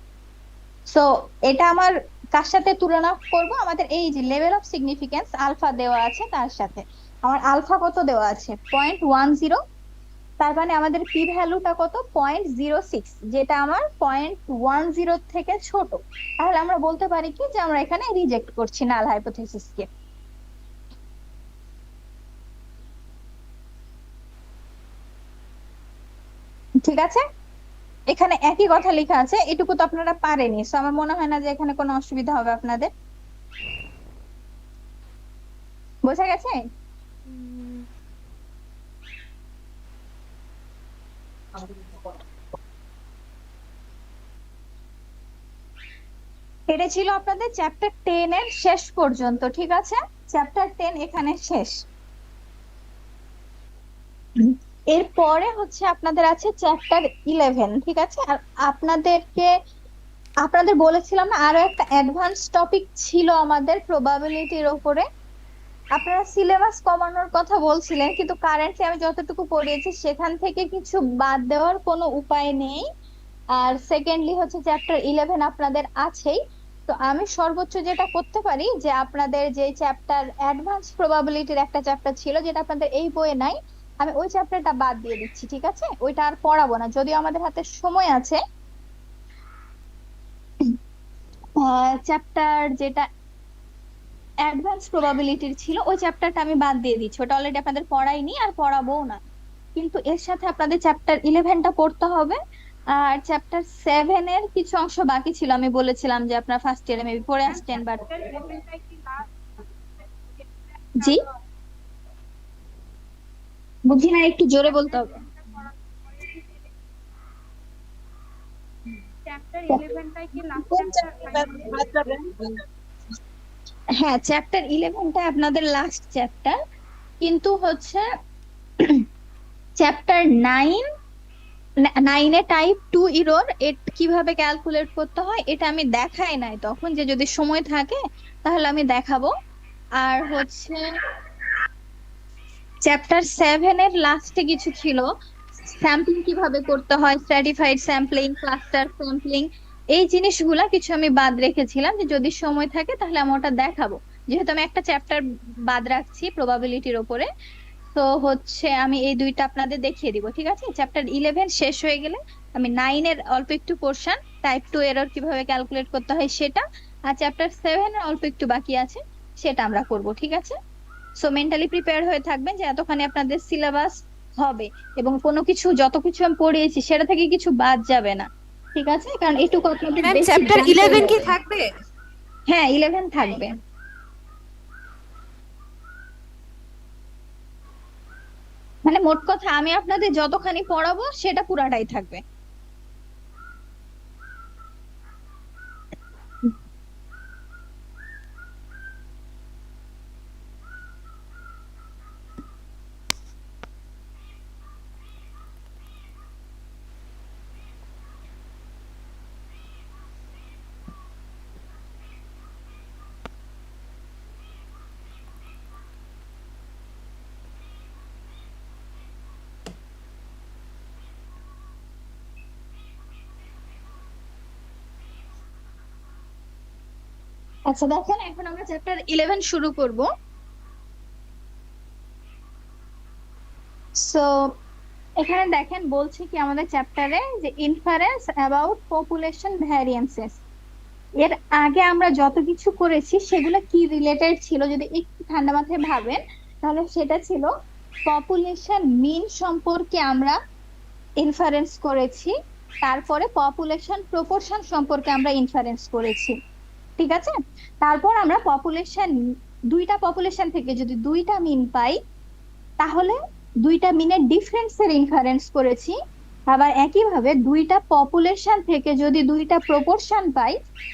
সো এটা আমার কার সাথে তুলনা করব, আমাদের এই যে লেভেল অফ সিগনিফিকেন্স আলফা দেওয়া আছে তার সাথে। আমার আলফা কত দেওয়া আছে 0.10, তার মানে আমাদের পি ভ্যালুটা কত 0.06, যেটা আমার 0.10 থেকে ছোট। তাহলে আমরা বলতে পারি কি যে আমরা এখানে রিজেক্ট করছি নাল হাইপোথেসিসকে। ঠিক আছে, এখানে একই কথা লেখা আছে, এটুকু তো আপনারা পারেনি, সো আমার মনে হয় না যে এখানে কোনো অসুবিধা হবে আপনাদের। বোঝা গেছে? উম, এটা ছিল আপনাদের চ্যাপ্টার 10 এর শেষ পর্যন্ত। ঠিক আছে, চ্যাপ্টার 10 এখানে শেষ। এরপরে হচ্ছে আপনাদের আছে চ্যাপ্টার 11। ঠিক আছে, আর আপনাদের বলেছিলাম না আরো একটা অ্যাডভান্স টপিক ছিল আমাদের প্রবাবিলিটির উপরে। আপনারা সিলেবাস কমানোর কথা বলছিলেন, কিন্তু কারেন্টলি আমি যতটুকু পড়িয়েছি সেখান থেকে কিছু বাদ দেওয়ার কোনো উপায় নেই। আর সেকেন্ডলি হচ্ছে চ্যাপ্টার 11 আপনাদের আছেই। তো আমি সর্বোচ্চ যেটা করতে পারি যে আপনাদের যে চ্যাপ্টার অ্যাডভান্স প্রবাবিলিটির একটা চ্যাপ্টার ছিল যেটা আপনাদের এই বইয়ে নাই, আমি ওই চ্যাপ্টারটা বাদ দিয়ে দিচ্ছি। ঠিক আছে, ওইটা আর পড়াবো না, যদিও আমাদের হাতে সময় আছে। চ্যাপ্টার যেটা অ্যাডভান্স প্রবাবিলিটির ছিল ওই চ্যাপ্টারটা আমি বাদ দিয়ে দিচ্ছি, ওটা অলরেডি আপনাদের পড়াইনি আর পড়াবোও না। কিন্তু এর সাথে আপনাদের চ্যাপ্টার 11টা পড়তে হবে। আর চ্যাপ্টার 7 এর কিছু অংশ বাকি ছিল, আমি বলেছিলাম যে আপনারা ফার্স্ট ইয়ারে মেবি পড়ে আসতেন, বাট চ্যাপ্টার 11টাই কি লাস্ট? জি বুঝি না, একটু জোরে বলতে হবে। চ্যাপ্টার 11টাই কি লাস্ট চ্যাপ্টার? হ্যাঁ, চ্যাপ্টার 11টা আপনাদের লাস্ট চ্যাপ্টার, কিন্তু হচ্ছে চ্যাপ্টার 9 এ টাইপ 2 ইরর কিভাবে ক্যালকুলেট করতে হয় এটা আমি দেখাই নাই তখন, যে যদি সময় থাকে তাহলে আমি দেখাবো। আর হচ্ছে চ্যাপ্টার 7 এর লাস্টে কিছু ছিল, স্যাম্পলিং কিভাবে করতে হয়, স্ট্র্যাটিফাইড স্যাম্পলিং, ক্লাস্টার স্যাম্পলিং, এই জিনিসগুলা কিছু আমি বাদ রেখেছিলাম, যে যদি সময় থাকে তাহলে আমি ওটা দেখাবো। যেহেতু আমি একটা চ্যাপ্টার বাদ রাখছি প্রবাবিলিটির উপরে, তো হচ্ছে আমি এই দুইটা আপনাদের দেখিয়ে দিব। ঠিক আছে, চ্যাপ্টার 11 শেষ হয়ে গেলে আমি 9 এর অল্প একটু পোর্শন টাইপ 2 এরর কিভাবে ক্যালকুলেট করতে হয় সেটা, আর চ্যাপ্টার 7 এর অল্প একটু বাকি আছে সেটা আমরা করব। ঠিক আছে, সো মেন্টালি প্রিপেয়ার হয়ে থাকবেন যে এতখানি আপনাদের সিলেবাস হবে, এবং কোনো কিছু যত কিছু আমি পড়িয়েছি সেটা থেকে কিছু বাদ যাবে না। ঠিক আছে, কারণ এটুকু আপনাদের ম্যাম বেশি চ্যাপ্টার জানতে 11 কি হবে। থাকবে? হ্যাঁ, 11 থাকবে। মানে মোট কথা আমি আপনাদের যতখানি পড়াবো সেটা পুরাটাই থাকবে। আচ্ছা দেখেন, এখন আমরা চ্যাপ্টার 11 শুরু করব। সো এখানে দেখেন বলছে কি আমাদের চ্যাপ্টারে যে ইনফারেন্স অ্যাবাউট পপুলেশন ভ্যারিয়েন্সেস। এর আগে আমরা যত কিছু করেছি সেগুলো কি রিলেটেড ছিল যদি একটু ঠান্ডা মাথায় ভাবেন, তাহলে সেটা ছিল পপুলেশন মিন সম্পর্কে আমরা ইনফারেন্স করেছি, তারপরে পপুলেশন প্রপোর্শন সম্পর্কে আমরা ইনফারেন্স করেছি, ঠিক আছে। তারপর আমরা দুইটা পপুলেশন থেকে যদি দুইটা মিন পাই তাহলে দুইটা মিনের ডিফারেন্সের ইনফারেন্স করেছি। আবার একইভাবে দুইটা পপুলেশন থেকে যদি দুইটা প্রপোর্শন পাই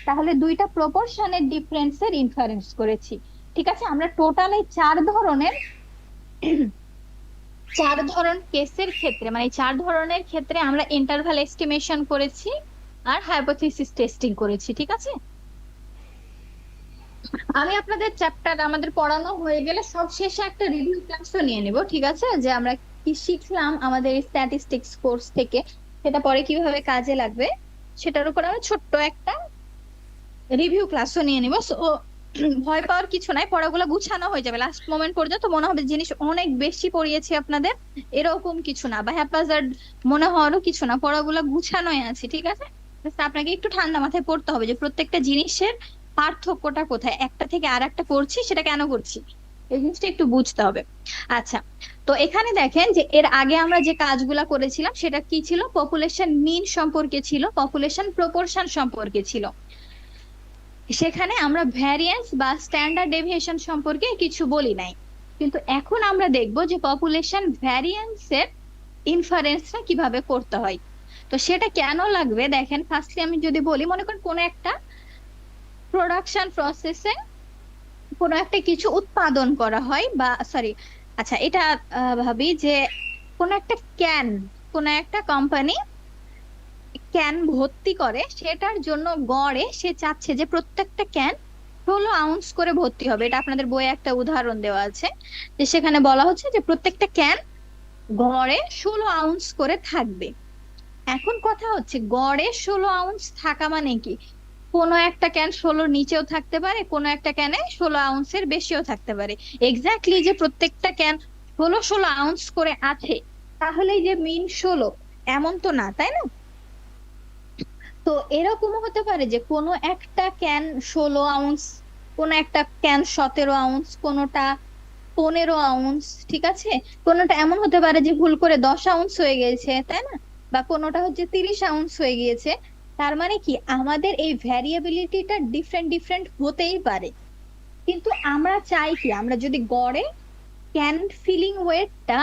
তাহলে দুইটা প্রপোর্শনের ডিফারেন্সের ইনফারেন্স করেছি, ঠিক আছে। আমরা টোটাল এই চার ধরন কেসের ক্ষেত্রে, মানে চার ধরনের ক্ষেত্রে আমরা ইন্টারভাল এস্টিমেশন করেছি আর হাইপোথিসিস টেস্টিং করেছি, ঠিক আছে। আমি আপনাদের চ্যাপ্টার আমাদের পড়ানো হয়ে গেলে সব শেষে একটা রিভিউ ক্লাসও নিয়ে নেব, ঠিক আছে, যে আমরা কি শিখলাম আমাদের স্ট্যাটিস্টিক্স কোর্স থেকে, সেটা পরে কিভাবে কাজে লাগবে সেটার উপর আমরা ছোট্ট একটা রিভিউ ক্লাসও নিয়ে নিব। সো ভয় পাওয়ার কিছু নাই, পড়াগুলো গুছানো হয়ে যাবে। লাস্ট মোমেন্ট পর্যন্ত মনে হবে জিনিস অনেক বেশি পড়িয়েছি আপনাদের, এরকম কিছু না, বা হ্যাপাজার্ড মনে হওয়ারও কিছু না, পড়াগুলো গুছানোই আছে, ঠিক আছে। Just আপনাকে একটু ঠান্ডা মাথায় পড়তে হবে যে প্রত্যেকটা জিনিসের পার্থক্যটা কোথায়, একটা থেকে আর একটা করছি সেটা কেন করছি, এই জিনিসটা একটু বুঝতে হবে। আচ্ছা, তো এখানে দেখেন যে এর আগে আমরা যে কাজগুলা করেছিলাম সেটা কি ছিল, পপুলেশন মিন সম্পর্কে ছিল, পপুলেশন প্রপোর্শন সম্পর্কে ছিল। সেখানে আমরা ভ্যারিয়েন্স বা স্ট্যান্ডার্ড ডেভিয়েশন সম্পর্কে কিছু বলি নাই, কিন্তু এখন আমরা দেখব যে পপুলেশন ভ্যারিয়েন্সের ইনফারেন্সটা কিভাবে করতে হয়। তো সেটা কেন লাগবে দেখেন, ফার্স্টলি আমি যদি বলি, মনে করেন কোনো একটা প্রোডাকশন প্রসেসে কোনো একটা কিছু উৎপাদন করা হয়, বা সরি, আচ্ছা এটা ভাবি যে কোনো একটা কোনো একটা কোম্পানি ক্যান ভর্তি করে, সেটার জন্য গড়ে সে চাচ্ছে যে প্রত্যেকটা ক্যান 16 আউন্স করে ভর্তি হবে। এটা আপনাদের বইয়ে একটা উদাহরণ দেওয়া আছে, যে সেখানে বলা হচ্ছে যে প্রত্যেকটা ক্যান গড়ে 16 আউন্স করে থাকবে। এখন কথা হচ্ছে গড়ে 16 আউন্স থাকা মানে কি, কোনো একটা ক্যান 16 নিচেও থাকতে পারে, কোনো একটা ক্যানে 16 আউন্সের বেশিও থাকতে পারে। এক্স্যাক্টলি যে প্রত্যেকটা ক্যান 16 আউন্স করে আছে তাহলেই যে মিন 16, এমন তো না, তাই না। তো এরকমও হতে পারে যে কোনো একটা ক্যান 16 আউন্স, কোনো একটা ক্যান 17 আউন্স, কোনোটা 15 আউন্স, ঠিক আছে। কোনোটা এমন হতে পারে যে ভুল করে 10 আউন্স হয়ে গেছে, তাই না, বা কোনোটা হচ্ছে 30 আউন্স হয়ে গিয়েছে। তার মানে কি আমাদের এই ভ্যারিয়েবিলিটিটা ডিফারেন্ট ডিফারেন্ট হতেই পারে, কিন্তু আমরা চাই কি, আমরা যদি গড়ে ক্যান ফিলিং ওয়েটটা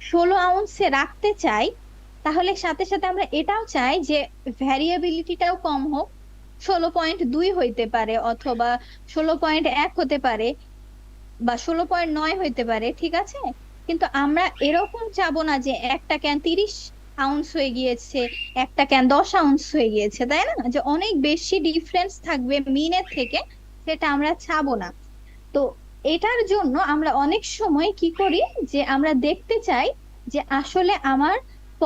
16 আউন্সে রাখতে চাই তাহলে সাথে সাথে আমরা এটাও চাই যে ভ্যারিয়েবিলিটিটাও কম হোক, 16.2 হইতে পারে, অথবা 16.1 হতে পারে, বা 16.9 হইতে পারে, ঠিক আছে। কিন্তু আমরা এরকম চাবো না যে একটা ক্যান 30 আউন্স হয়ে গিয়েছে, একটা ক্যান 10 আউন্স হয়ে গিয়েছে, তাই না, যে অনেক বেশি ডিফারেন্স থাকবে মিনের থেকে, সেটা আমরা চাবো না। তো এটার জন্য আমরা অনেক সময় কি করি, যে আমরা দেখতে চাই যে আসলে আমার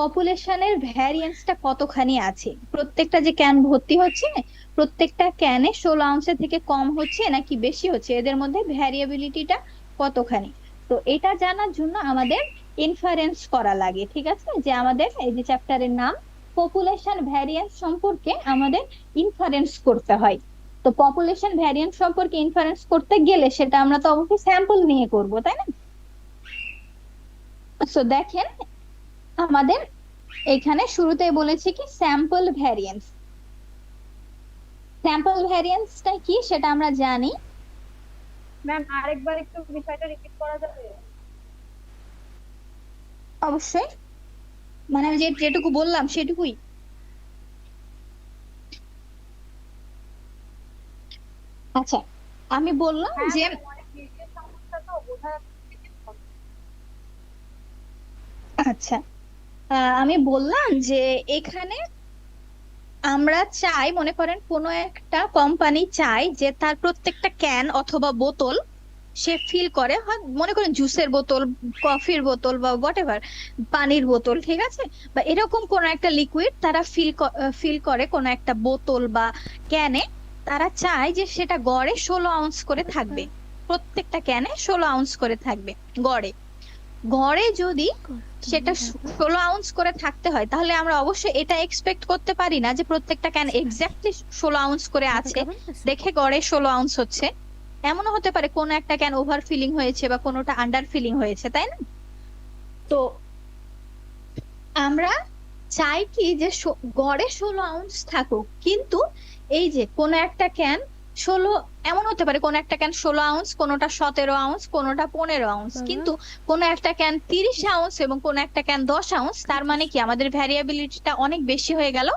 পপুলেশনের ভ্যারিয়েন্সটা কতখানি আছে, প্রত্যেকটা যে ক্যান ভর্তি হচ্ছে প্রত্যেকটা ক্যানে 16 আউন্সের থেকে কম হচ্ছে নাকি বেশি হচ্ছে, এদের মধ্যে ভ্যারিয়েবিলিটিটা কতখানি। তো এটা জানার জন্য আমাদের ইনফারেন্স করা লাগে, ঠিক আছে, যে আমাদের এই যে চ্যাপ্টারের নাম পপুলেশন ভ্যারিয়েন্স সম্পর্কে আমাদের ইনফারেন্স করতে হয়। তো পপুলেশন ভ্যারিয়েন্স সম্পর্কে ইনফারেন্স করতে গেলে সেটা আমরা তো অবশ্যই স্যাম্পল নিয়ে করব, তাই না। তো দেখেন আমাদের এখানে শুরুতেই বলেছি কি স্যাম্পল ভ্যারিয়েন্স। স্যাম্পল ভ্যারিয়েন্সটা কি সেটা আমরা জানি। ম্যাম আরেকবার একটু বিষয়টা রিপিট করা যাবে? অবশ্যই, মানে আমি যেটুকু বললাম সেটুকুই। আচ্ছা, আমি বললাম হ্যাঁ যে ম্যাম, অনেক নির্দিষ্ট সমস্যা তো বোঝা যাচ্ছে। আচ্ছা, আমি বললাম যে এখানে আমরা চাই, মনে করেন কোনো একটা কোম্পানি চাই যে তার প্রত্যেকটা ক্যান অথবা বোতল সে ফিল করে, হয় মনে করেন জুসের বোতল, কফির বোতল, বা হোয়াটএভার, পানির বোতল, ঠিক আছে, বা এরকম কোন একটা লিকুইড তারা ফিল করে কোন একটা বোতল বা ক্যানে তারা চায় যে সেটা গড়ে 16 আউন্স করে থাকবে, প্রত্যেকটা ক্যানে 16 আউন্স করে থাকবে গড়ে। গড়ে যদি সেটা 16 আউন্স করে থাকতে হয়, তাহলে আমরা অবশ্যই এটা এক্সপেক্ট করতে পারি না যে প্রত্যেকটা ক্যান এক্স্যাক্টলি 16 আউন্স করে আছে দেখে গড়ে 16 আউন্স হচ্ছে। এমনও হতে পারে কোনো একটা ক্যান ওভার ফিলিং হয়েছে বা কোনোটা আন্ডার ফিলিং হয়েছে, তাই না? তো আমরা চাই কি যে গড়ে 16 আউন্স থাকুক, কিন্তু এই যে কোনো একটা ক্যান 16, এমন হতে পারে কোনো একটা ক্যান 16 আউন্স, কোনোটা 17 আউন্স, কোনোটা 15 আউন্স, কিন্তু কোনো একটা ক্যান 30 আউন্স এবং কোনো একটা ক্যান 10 আউন্স। তার মানে কি আমাদের ভ্যারিয়েবিলিটিটা অনেক বেশি হয়ে গেল।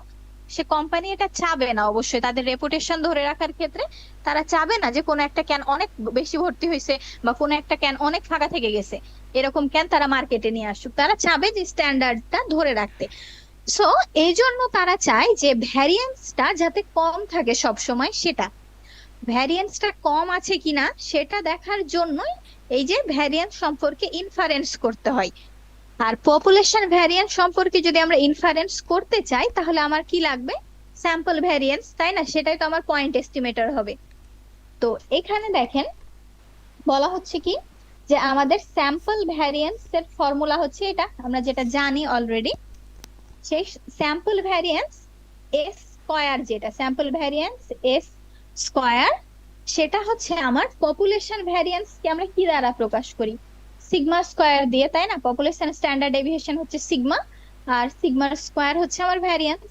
সে কোম্পানি এটা চাবে না, অবশ্যই তাদের রেপুটেশন ধরে রাখার ক্ষেত্রে তারা চাবে না যে কোনো একটা ক্যান অনেক বেশি ভর্তি হয়েছে বা কোনো একটা ক্যান অনেক ফাঁকা থেকে গেছে, এরকম ক্যান তারা মার্কেটে নিয়ে আসুক। তারা চাবে যে স্ট্যান্ডার্ডটা ধরে রাখতে। সো এই জন্য তারা চায় যে ভ্যারিয়েন্সটা যাতে কম থাকে সব সময়, সেটা ভ্যারিয়েন্সটা কম আছে কিনা সেটা দেখার জন্যই এই যে ভ্যারিয়েন্স সম্পর্কে ইনফারেন্স করতে হয়। আর পপুলেশন ভ্যারিয়েন্স সম্পর্কে যদি আমরা ইনফারেন্স করতে চাই তাহলে আমার কি লাগবে? স্যাম্পল ভ্যারিয়েন্স, তাই না? সেটাই তো আমার পয়েন্ট এস্টিমেটর হবে। তো এখানে দেখেন বলা হচ্ছে কি যে আমাদের স্যাম্পল ভ্যারিয়েন্স এর ফর্মুলা হচ্ছে এটা, আমরা যেটা জানি অলরেডি। সেই স্যাম্পল ভ্যারিয়েন্স এস স্কয়ার, যেটা স্যাম্পল ভ্যারিয়েন্স এস স্কয়ার, সেটা হচ্ছে আমার পপুলেশন ভ্যারিয়েন্স কে আমরা কি দ্বারা প্রকাশ করি? সিগমা স্কয়ার দিয়ে, তাই না? পপুলেশন স্ট্যান্ডার্ড ডেভিয়েশন হচ্ছে সিগমা, আর সিগমার স্কয়ার হচ্ছে আমার ভ্যারিয়েন্স।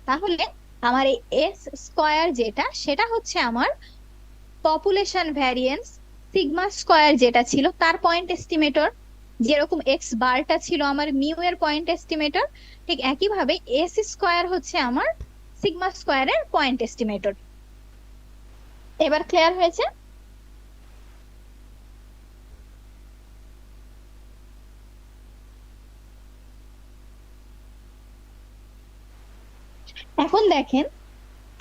তাহলে আমার এই এস স্কয়ার যেটা, সেটা হচ্ছে আমার পপুলেশন ভ্যারিয়েন্স, সিগমা স্কয়ার যেটা ছিল তার পয়েন্ট এস্টিমেটর। যেরকম এক্স বারটা ছিল আমার মিউ এর পয়েন্ট এস্টিমেটর, ঠিক একইভাবে এস স্কয়ার হচ্ছে আমার সিগমা স্কয়ারের পয়েন্ট এস্টিমেটর। এবার ক্লিয়ার হয়েছে? এখন দেখেন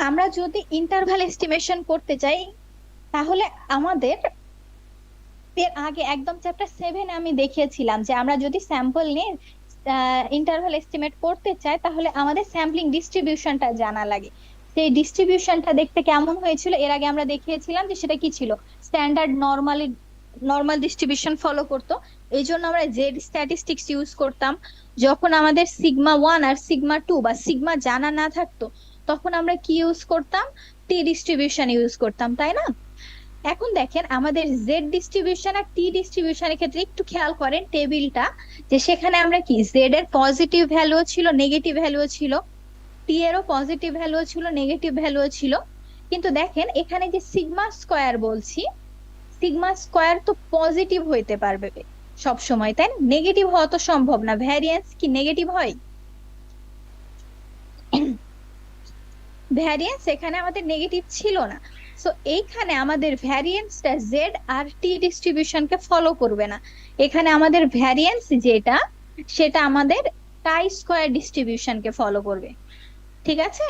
আমরা যদি ইন্টারভাল এস্টিমেশন করতে চাই তাহলে আমাদের এর আগে একদম চ্যাপ্টার 7 আমি দেখিয়েছিলাম যে আমরা যদি স্যাম্পল নিয়ে ইন্টারভাল এস্টিমেট করতে চাই তাহলে আমাদের স্যাম্পলিং ডিস্ট্রিবিউশনটা জানা লাগে। সেই ডিস্ট্রিবিউশনটা দেখতে কেমন হয়েছিল এর আগে আমরা দেখিয়েছিলাম যে সেটা কি ছিল, স্ট্যান্ডার্ড নর্মাল ডিস্ট্রিবিউশন ফলো করতো। এই জন্য আমরা জেড স্ট্যাটিস্টিক্স ইউজ করতাম। যখন আমাদের সিগমা 1 আর সিগমা 2 বা সিগমা জানা না থাকতো তখন আমরা কি ইউজ করতাম? টি ডিস্ট্রিবিউশন ইউজ করতাম, তাই না? এখন দেখেন আমাদের জেড ডিস্ট্রিবিউশন আর টি ডিস্ট্রিবিউশনের ক্ষেত্রে একটু খেয়াল করেন টেবিলটা, যে সেখানে আমরা কি জেড এর পজিটিভ ভ্যালু ছিল, নেগেটিভ ভ্যালু ছিল, টি এরও পজিটিভ ভ্যালু ছিল, নেগেটিভ ভ্যালু ছিল। কিন্তু দেখেন এখানে যে সিগমা স্কয়ার বলছি, সিগমা স্কয়ার তো পজিটিভ হইতে পারবে সব সময়, তাই না? নেগেটিভ হওয়া তো সম্ভব না। ভ্যারিয়েন্স কি নেগেটিভ হয়? ভ্যারিয়েন্স এখানে আমাদের নেগেটিভ ছিল না। সো এইখানে আমাদের ভ্যারিয়েন্সটা জেড আর টি ডিস্ট্রিবিউশনকে ফলো করবে না। এখানে আমাদের ভ্যারিয়েন্স যেটা সেটা আমাদের কাই স্কয়ার ডিস্ট্রিবিউশনকে ফলো করবে। ঠিক আছে?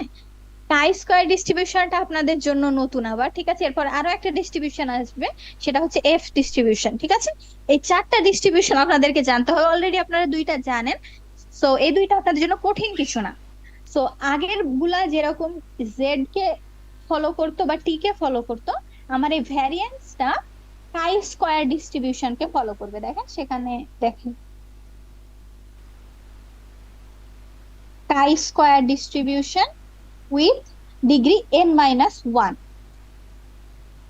কাই স্কয়ার ডিস্ট্রিবিউশনটা আপনাদের জন্য নতুন আবার, ঠিক আছে? এরপর আরো একটা ডিস্ট্রিবিউশন আসবে, সেটা হচ্ছে এফ ডিস্ট্রিবিউশন। ঠিক আছে? এই 4টা ডিস্ট্রিবিউশন আপনাদেরকে জানতে হবে, অলরেডি আপনারা 2টা জানেন। সো এই 2টা আপনাদের জন্য কঠিন কিছু না। সো আগের গুলা যেরকম জেড কে ফলো করতো বা টি কে ফলো করতো, আমার এই ভ্যারিয়েন্সটা কাই স্কয়ার ডিস্ট্রিবিউশন কে ফলো করবে। দেখেন সেখানে, দেখেন chi square distribution with degree n-1।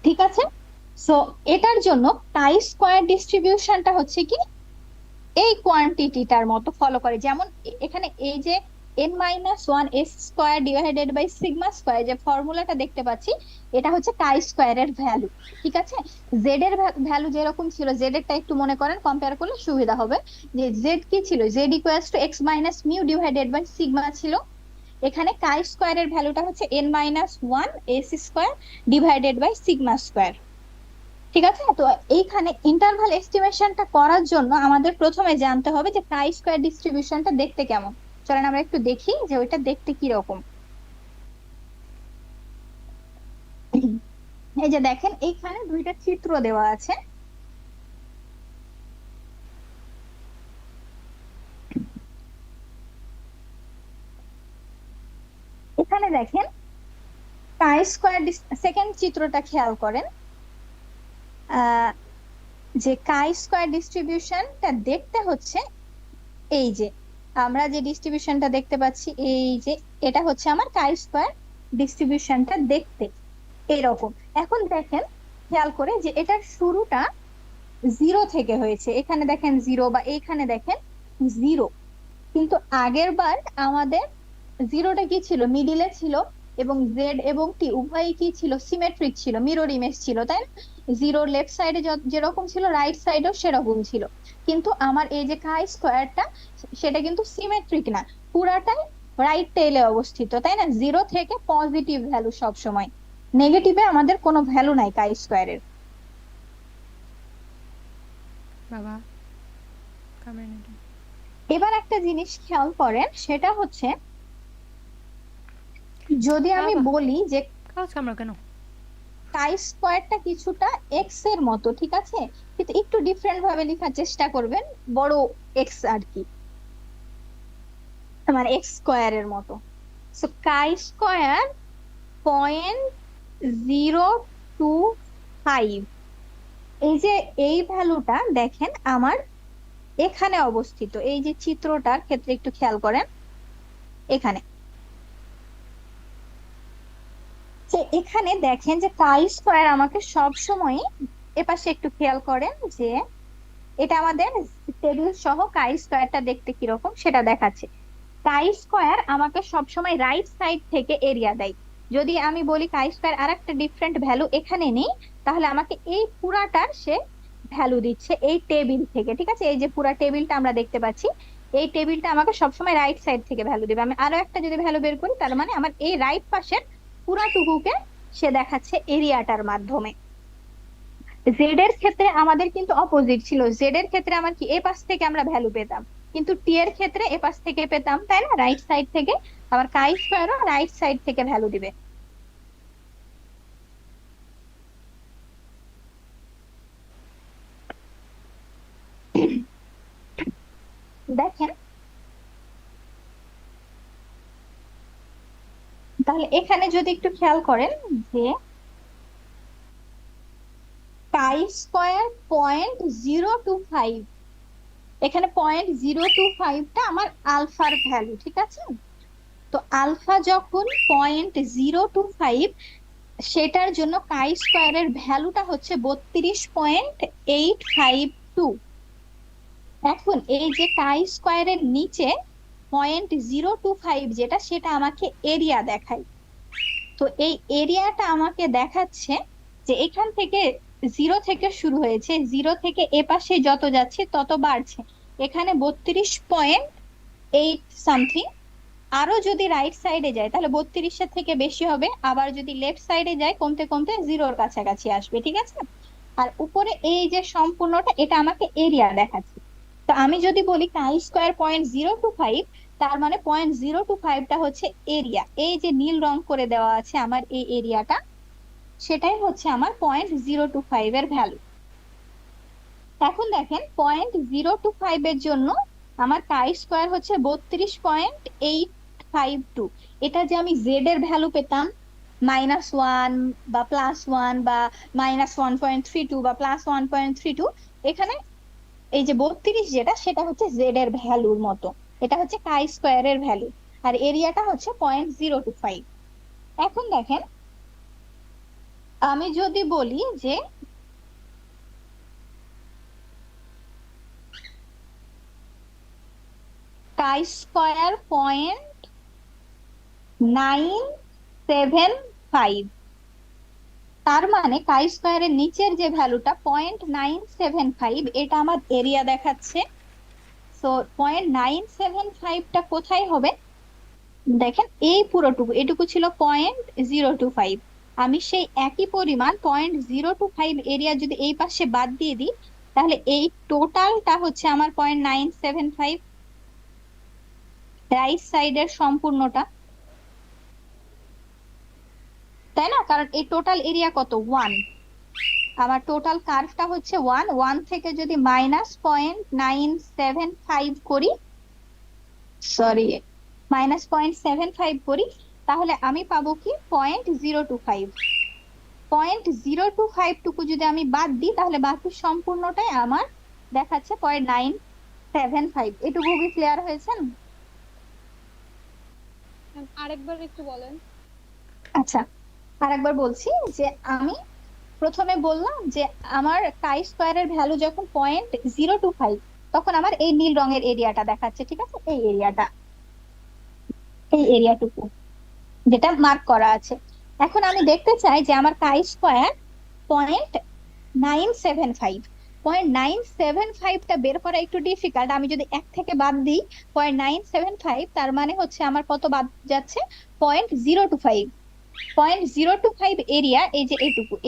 ঠিক আছে? সো এটার জন্য কাই স্কয়ার ডিস্ট্রিবিউশনটা হচ্ছে কি এই কোয়ান্টিটিটার মতো ফলো করে। যেমন এখানে এই যে n-1 S square divided by sigma square যে ফর্মুলাটা দেখতে পাচ্ছি, এটা হচ্ছে কাই স্কয়ারের ভ্যালু। ঠিক আছে? জেড এর ভ্যালু যেরকম ছিল, জেড এরটা একটু মনে করেন, কম্পেয়ার করলে সুবিধা হবে। যে জেড কি ছিল? Z equals to X minus mu divided by sigma ছিল। এখানে কাই স্কয়ারের ভ্যালুটা হচ্ছে n-1 S square divided by sigma square. ঠিক আছে? তো এইখানে ইন্টারভাল এস্টিমেশনটা করার জন্য আমাদের প্রথমে জানতে হবে যে কাই স্কয়ার ডিস্ট্রিবিউশনটা দেখতে কেমন। চলেন আমরা একটু দেখি যে ওইটা দেখতে কি রকম। এই যে দেখেন এইখানে 2টা চিত্র দেওয়া আছে। এখানে দেখেন কাই স্কোয়ার সেকেন্ড চিত্রটা খেয়াল করেন, আহ যে কাই স্কোয়ার ডিস্ট্রিবিউশনটা দেখতে হচ্ছে এই যে আমরা যে ডিস্ট্রিবিউশনটা দেখতে পাচ্ছি, এই যে এটা হচ্ছে আমার কাই স্কোয়ার ডিস্ট্রিবিউশনটা দেখতে এরকম। এখন দেখেন খেয়াল করে যে এটার শুরুটা জিরো থেকে হয়েছে, এখানে দেখেন জিরো বা এইখানে দেখেন জিরো, কিন্তু আগের বার আমাদের জিরোটা কি ছিল, মিডিলে ছিল, এবং জেড এবং টি উভয়ই কি ছিল, সিমেট্রিক ছিল, মিরর ইমেজ ছিল, তাই না? জিরোর লেফট সাইডে যেরকম ছিল রাইট সাইডেও সেরকম ছিল। কিন্তু আমার এই যে কাই স্কোয়ারটা সেটা কিন্তু সিমেট্রিক না, পুরাটাই রাইট টেইলে অবস্থিত, তাই না? জিরো থেকে পজিটিভ ভ্যালু সব সময়, নেগেটিভে আমাদের কোনো ভ্যালু নাই কাই স্কোয়ারের। বাবা কমিউনিটি এবার একটা জিনিস খেয়াল করেন, সেটা হচ্ছে যদি আমি বাবা বলি যে কাগজ কামড়া কেন? কাই স্কোয়ারটা কিছুটা এক্স এর মতো, ঠিক আছে, কিন্তু একটু ডিফারেন্ট ভাবে লেখার চেষ্টা করবেন, বড় এক্স আর কি, মানে এক্স স্কোয়ারের মতো। সো কাই স্কোয়ার 0.025, এই যে এই ভ্যালুটা দেখেন আমার এখানে অবস্থিত, এই যে চিত্রটার ক্ষেত্রে একটু খেয়াল করেন এখানে, যে এখানে দেখেন যে কাই স্কোয়ার আমাকে সব সময়, এপাশে একটু খেয়াল করেন যে এটা আমাদের টেবিল সহ কাই স্কোয়ারটা দেখতে কিরকম সেটা দেখাচ্ছে। কাই স্কোয়ার আমাকে সবসময় রাইট সাইড থেকে এরিয়া দেয়। যদি আমি বলি কাই স্কোয়ার আর একটা ডিফারেন্ট ভ্যালু এখানে নেই, তাহলে আমাকে এই পুরাটার সে ভ্যালু দিচ্ছে এই টেবিল থেকে, ঠিক আছে? এই যে পুরা টেবিলটা আমরা দেখতে পাচ্ছি, এই টেবিলটা আমাকে সবসময় রাইট সাইড থেকে ভ্যালু দেবে। আমি আরো একটা যদি ভ্যালু বের করি, তার মানে আমার এই রাইট পাশের পুরাটুকুকে সে দেখাচ্ছে এরিয়াটার মাধ্যমে। জেড এর ক্ষেত্রে আমাদের কিন্তু অপোজিট ছিল, জেড এর ক্ষেত্রে আমার কি এ পাশ থেকে আমরা ভ্যালু পেতাম, কিন্তু টি এর ক্ষেত্রে এ পাশ থেকে পেতাম, তাই না, রাইট সাইড থেকে। আবার কাই স্কোয়ারও রাইট সাইড থেকে ভ্যালু দিবে। দেখেন তাহলে এখানে যদি একটু খেয়াল করেন যে কাই স্কোয়ার 0.025, এখানে 0.025টা আমার আলফার ভ্যালু, ঠিক আছে? তো আলফা যখন 0.025, সেটার জন্য কাই স্কোয়ারের ভ্যালুটা হচ্ছে 32.852। এখন এই যে কাই স্কোয়ারের নিচে 0.025 যেটা, সেটা আমাকে এরিয়া দেখায়। তো এই এরিয়াটা আমাকে দেখাচ্ছে যে এখান থেকে জিরো থেকে শুরু হয়েছে, জিরো থেকে এ পাশে যত যাচ্ছে তত বাড়ছে, এখানে 32.8 সামথিং। আরো যদি রাইট সাইডে যায় তাহলে 32-এর থেকে বেশি হবে, আবার যদি লেফট সাইডে যায় কমতে কমতে জিরোর কাছাকাছি আসবে, ঠিক আছে? আর উপরে এই যে সম্পূর্ণটা, এটা আমাকে এরিয়া দেখাচ্ছে। তো আমি যদি বলি কাই স্কোয়ার 0.025, তার মানে 0.025টা হচ্ছে এরিয়া, এই যে নীল রং করে দেওয়া আছে আমার এই এরিয়াটা, সেটাই হচ্ছে আমার 0.025 এর ভ্যালু। এখন দেখেন 0.025 এর জন্য আমার কাই স্কোয়ার হচ্ছে 32.852। এটা যে আমি জেড এর ভ্যালু পেতাম -1 বা +1 বা -1.32 বা +1.32, এখানে এই যে 32 যেটা, সেটা হচ্ছে জেড এর ভ্যালুর মতো, এটা হচ্ছে কাই স্কোয়ারের ভ্যালু, আর এরিয়াটা হচ্ছে 0.025। এখন দেখেন আমি যদি বলি যে কাই স্কোয়ার 0.975, তার মানে কাই স্কোয়ারের নিচের যে ভ্যালুটা 0.975, এটা আমার এরিয়া দেখাচ্ছে। তো 0.975টা কোথায় হবে, দেখেন এই পুরোটুকু, এটুকু ছিল 0.025, আমি সেই একই পরিমাণ 0.025 এরিয়া যদি এই পাশে বাদ দিয়ে দিই, তাহলে এই টোটালটা হচ্ছে আমার 0.975, রাইট সাইডের সম্পূর্ণটা, তাই না? কারণ এই টোটাল এরিয়া কত, 1, আমার টোটাল কার্ভটা হচ্ছে 1 থেকে যদি -0.975 করি, সরি -0.75 করি, তাহলে আমি পাবো কি 0.025। 0.025 টুকু যদি আমি বাদ দিই তাহলে বাকি সম্পূর্ণটাই আমার দেখাচ্ছে 0.975। এটুকু কি ক্লিয়ার হয়েছেন? ম্যাম আরেকবার একটু বলেন। আচ্ছা, আরেকবার বলছি যে আমি প্রথমে বললাম যে আমার কাই স্কোয়ারের ভ্যালু যখন 0.025, তখন আমার এই নীল রঙের এরিয়াটা দেখাচ্ছে, ঠিক আছে? এই এরিয়াটা, এই এরিয়াটুকু যেটা মার্ক করা আছে। এখন আমি দেখতে চাই যে আমার কাই স্কোয়ার 0.975। 0.975টা বের করা একটু ডিফিকাল্ট। আমি যদি 1 থেকে বাদ দিই 0.975, তার মানে হচ্ছে আমার কত বাদ যাচ্ছে? 0.025। 0.025 এরিয়া, এই যে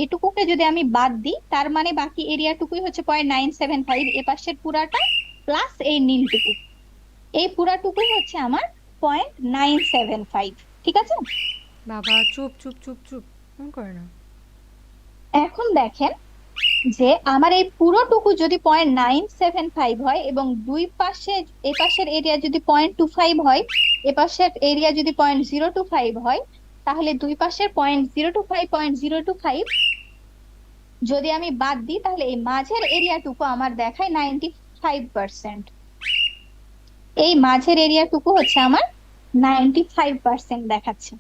এটুকুকে যদি আমি বাদ দিই তার মানে বাকি এরিয়াটুকুই হচ্ছে 0.975। এ পাশের পুরাটা প্লাস এই নীলটুকু, এই পুরাটুকুই হচ্ছে আমার 0.975। ঠিক আছে? বাবা চুপ চুপ চুপ চুপ, মন করে না। এখন দেখেন যে আমার এই পুরোটুকু যদি 0.975 হয় এবং দুই পাশে, এ পাশের এরিয়া যদি 0.25 হয়, এ পাশের এরিয়া যদি 0.025 হয়, তাহলে দুই পাশের 0.025 যদি আমি বাদ দিই তাহলে এই মাঝের এরিয়াটুকু আমার দেখায় 95%। এই মাঝের এরিয়াটুকু হচ্ছে আমার 95% দেখাচ্ছে।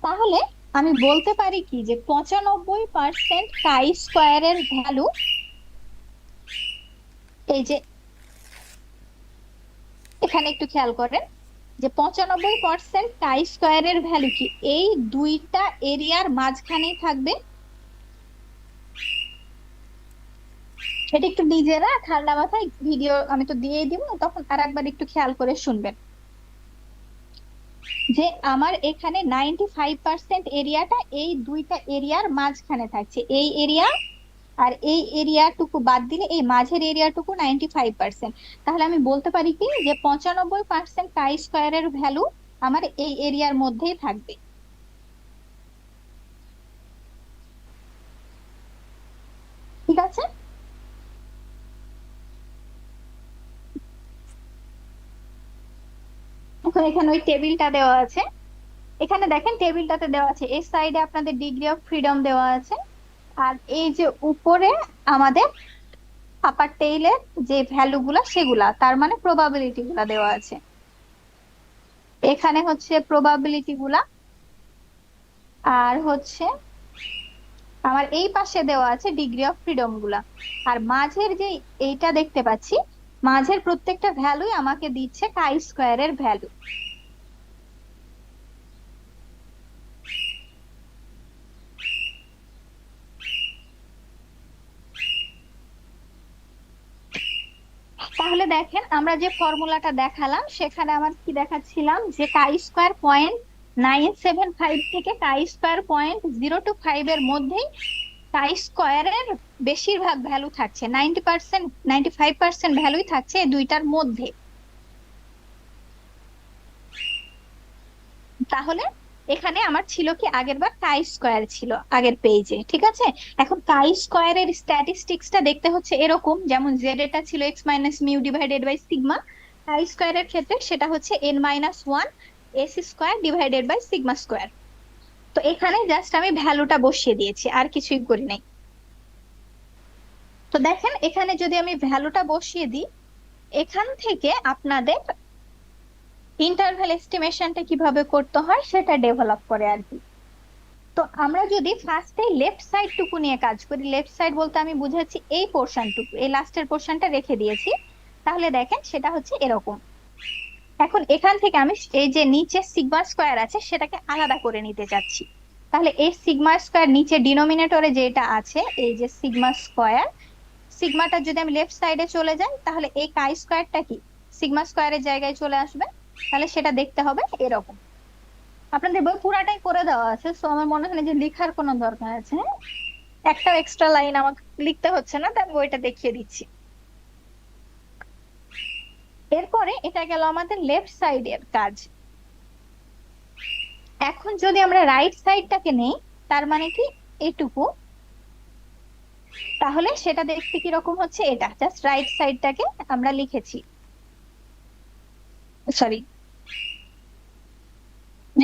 তাহলে আমি বলতে পারি কি যে 95% কাই স্কোয়ারের ভ্যালু, এই যে এখানে একটু খেয়াল করেন যে 95% কাই স্কোয়ারের ভ্যালু কি এই দুইটা এরিয়ার মাঝখানেই থাকবে। এটা একটু নিজেরা ঠান্ডা মাথায়, ভিডিও আমি তো দিয়েই দিব, তখন আর একবার একটু খেয়াল করে শুনবেন যে আমার এখানে 95% এরিয়াটা এই দুইটা এরিয়ার মাঝখানে থাকছে। এই এরিয়া আর এই এরিয়াটুকু বাদ দিলে এই মাঝের এরিয়াটুকু 95%। তাহলে আমি বলতে পারি কি যে 95% কাই স্কোয়ারের ভ্যালু আমার এই এরিয়ার মধ্যেই থাকবে। ঠিক আছে? এখন এখানে ওই টেবিলটা দেওয়া আছে, এখানে দেখেন টেবিলটাতে দেওয়া আছে এই সাইডে আপনাদের ডিগ্রি অফ ফ্রিডম দেওয়া আছে, আর এই যে উপরে আমাদের আপার টেইলের যে ভ্যালু গুলা সেগুলা, তার মানে প্রবাবিলিটি গুলা দেওয়া আছে। এখানে হচ্ছে প্রবাবিলিটি গুলা, আর হচ্ছে আমার এই পাশে দেওয়া আছে ডিগ্রি অফ ফ্রিডম গুলা। আর মাঝের যে এইটা দেখতে পাচ্ছি, মাঝের প্রত্যেকটা ভ্যালুই আমাকে দিচ্ছে কাই স্কোয়ারের ভ্যালু। তাহলে দেখেন আমরা যে ফর্মুলাটা দেখালাম সেখানে আমার কি দেখাচ্ছিলাম যে কাই স্কোয়ার 0.975 থেকে কাই স্কোয়ার 0.025 এর মধ্যেই কাই স্কোয়ারের বেশিরভাগ ভ্যালু থাকছে, 90%, 95% ভ্যালুই থাকছে এই দুইটার মধ্যে। তাহলে এখানে আমার ছিল কি আগের বার কাই স্কোয়ার ছিল আগের পেজে, ঠিক আছে? এখন কাই স্কোয়ারের স্ট্যাটিস্টিক্সটা দেখতে হচ্ছে এরকম, যেমন জেড এটা ছিল X minus mu divided by sigma, chi স্কোয়ারের ক্ষেত্রে সেটা হচ্ছে n-1 S square divided by sigma square. তো এখানে জাস্ট আমি ভ্যালুটা বসিয়ে দিয়েছি, আর কিছুই করি নাই। তো দেখেন এখানে যদি আমি ভ্যালুটা বসিয়ে দিই, এখান থেকে আপনাদের ইন্টারভ্যাল এস্টিমেশনটা কিভাবে করতে হয় সেটা ডেভেলপ করে আর কি। তো আমরা যদি ফার্স্টে লেফট সাইড টুকু নিয়ে কাজ করি, লেফট সাইড বলতে আমি বুঝাচ্ছি এই পোর্শনটুকু, এই লাস্টের পোর্শনটা রেখে দিয়েছি, তাহলে দেখেন সেটা হচ্ছে এরকম। এখন এখান থেকে আমি এই যে নিচে সিগমা স্কোয়ার আছে সেটাকে আলাদা করে নিতে চাচ্ছি। তাহলে এই সিগমা স্কোয়ার নিচে ডিনোমিনেটরে যেটা আছে এই যে সিগমা স্কোয়ার, সিগমাটা যদি আমি লেফট সাইডে চলে যাই তাহলে এই কাই স্কোয়ারটা কি সিগমা স্কোয়ারের জায়গায় চলে আসবে। তাহলে সেটা দেখতে হবে এরকম। আপনাদের বই পুরাটাই করে দেওয়া আছে, সো আমার মনে হয় না যে লেখার কোনো দরকার আছে। হ্যাঁ, একটা এক্সট্রা লাইন আমাকে লিখতে হচ্ছে না, তাই আমি বইটা দেখিয়ে দিচ্ছি। এরপরে এটা গেল আমাদের লেফট সাইডের কাজ। এখন যদি আমরা রাইট সাইডটাকে নেই, তার মানে কি এটুকু, তাহলে সেটা দেখতে কিরকম হচ্ছে, এটা জাস্ট রাইট সাইডটাকে আমরা লিখেছি, সরি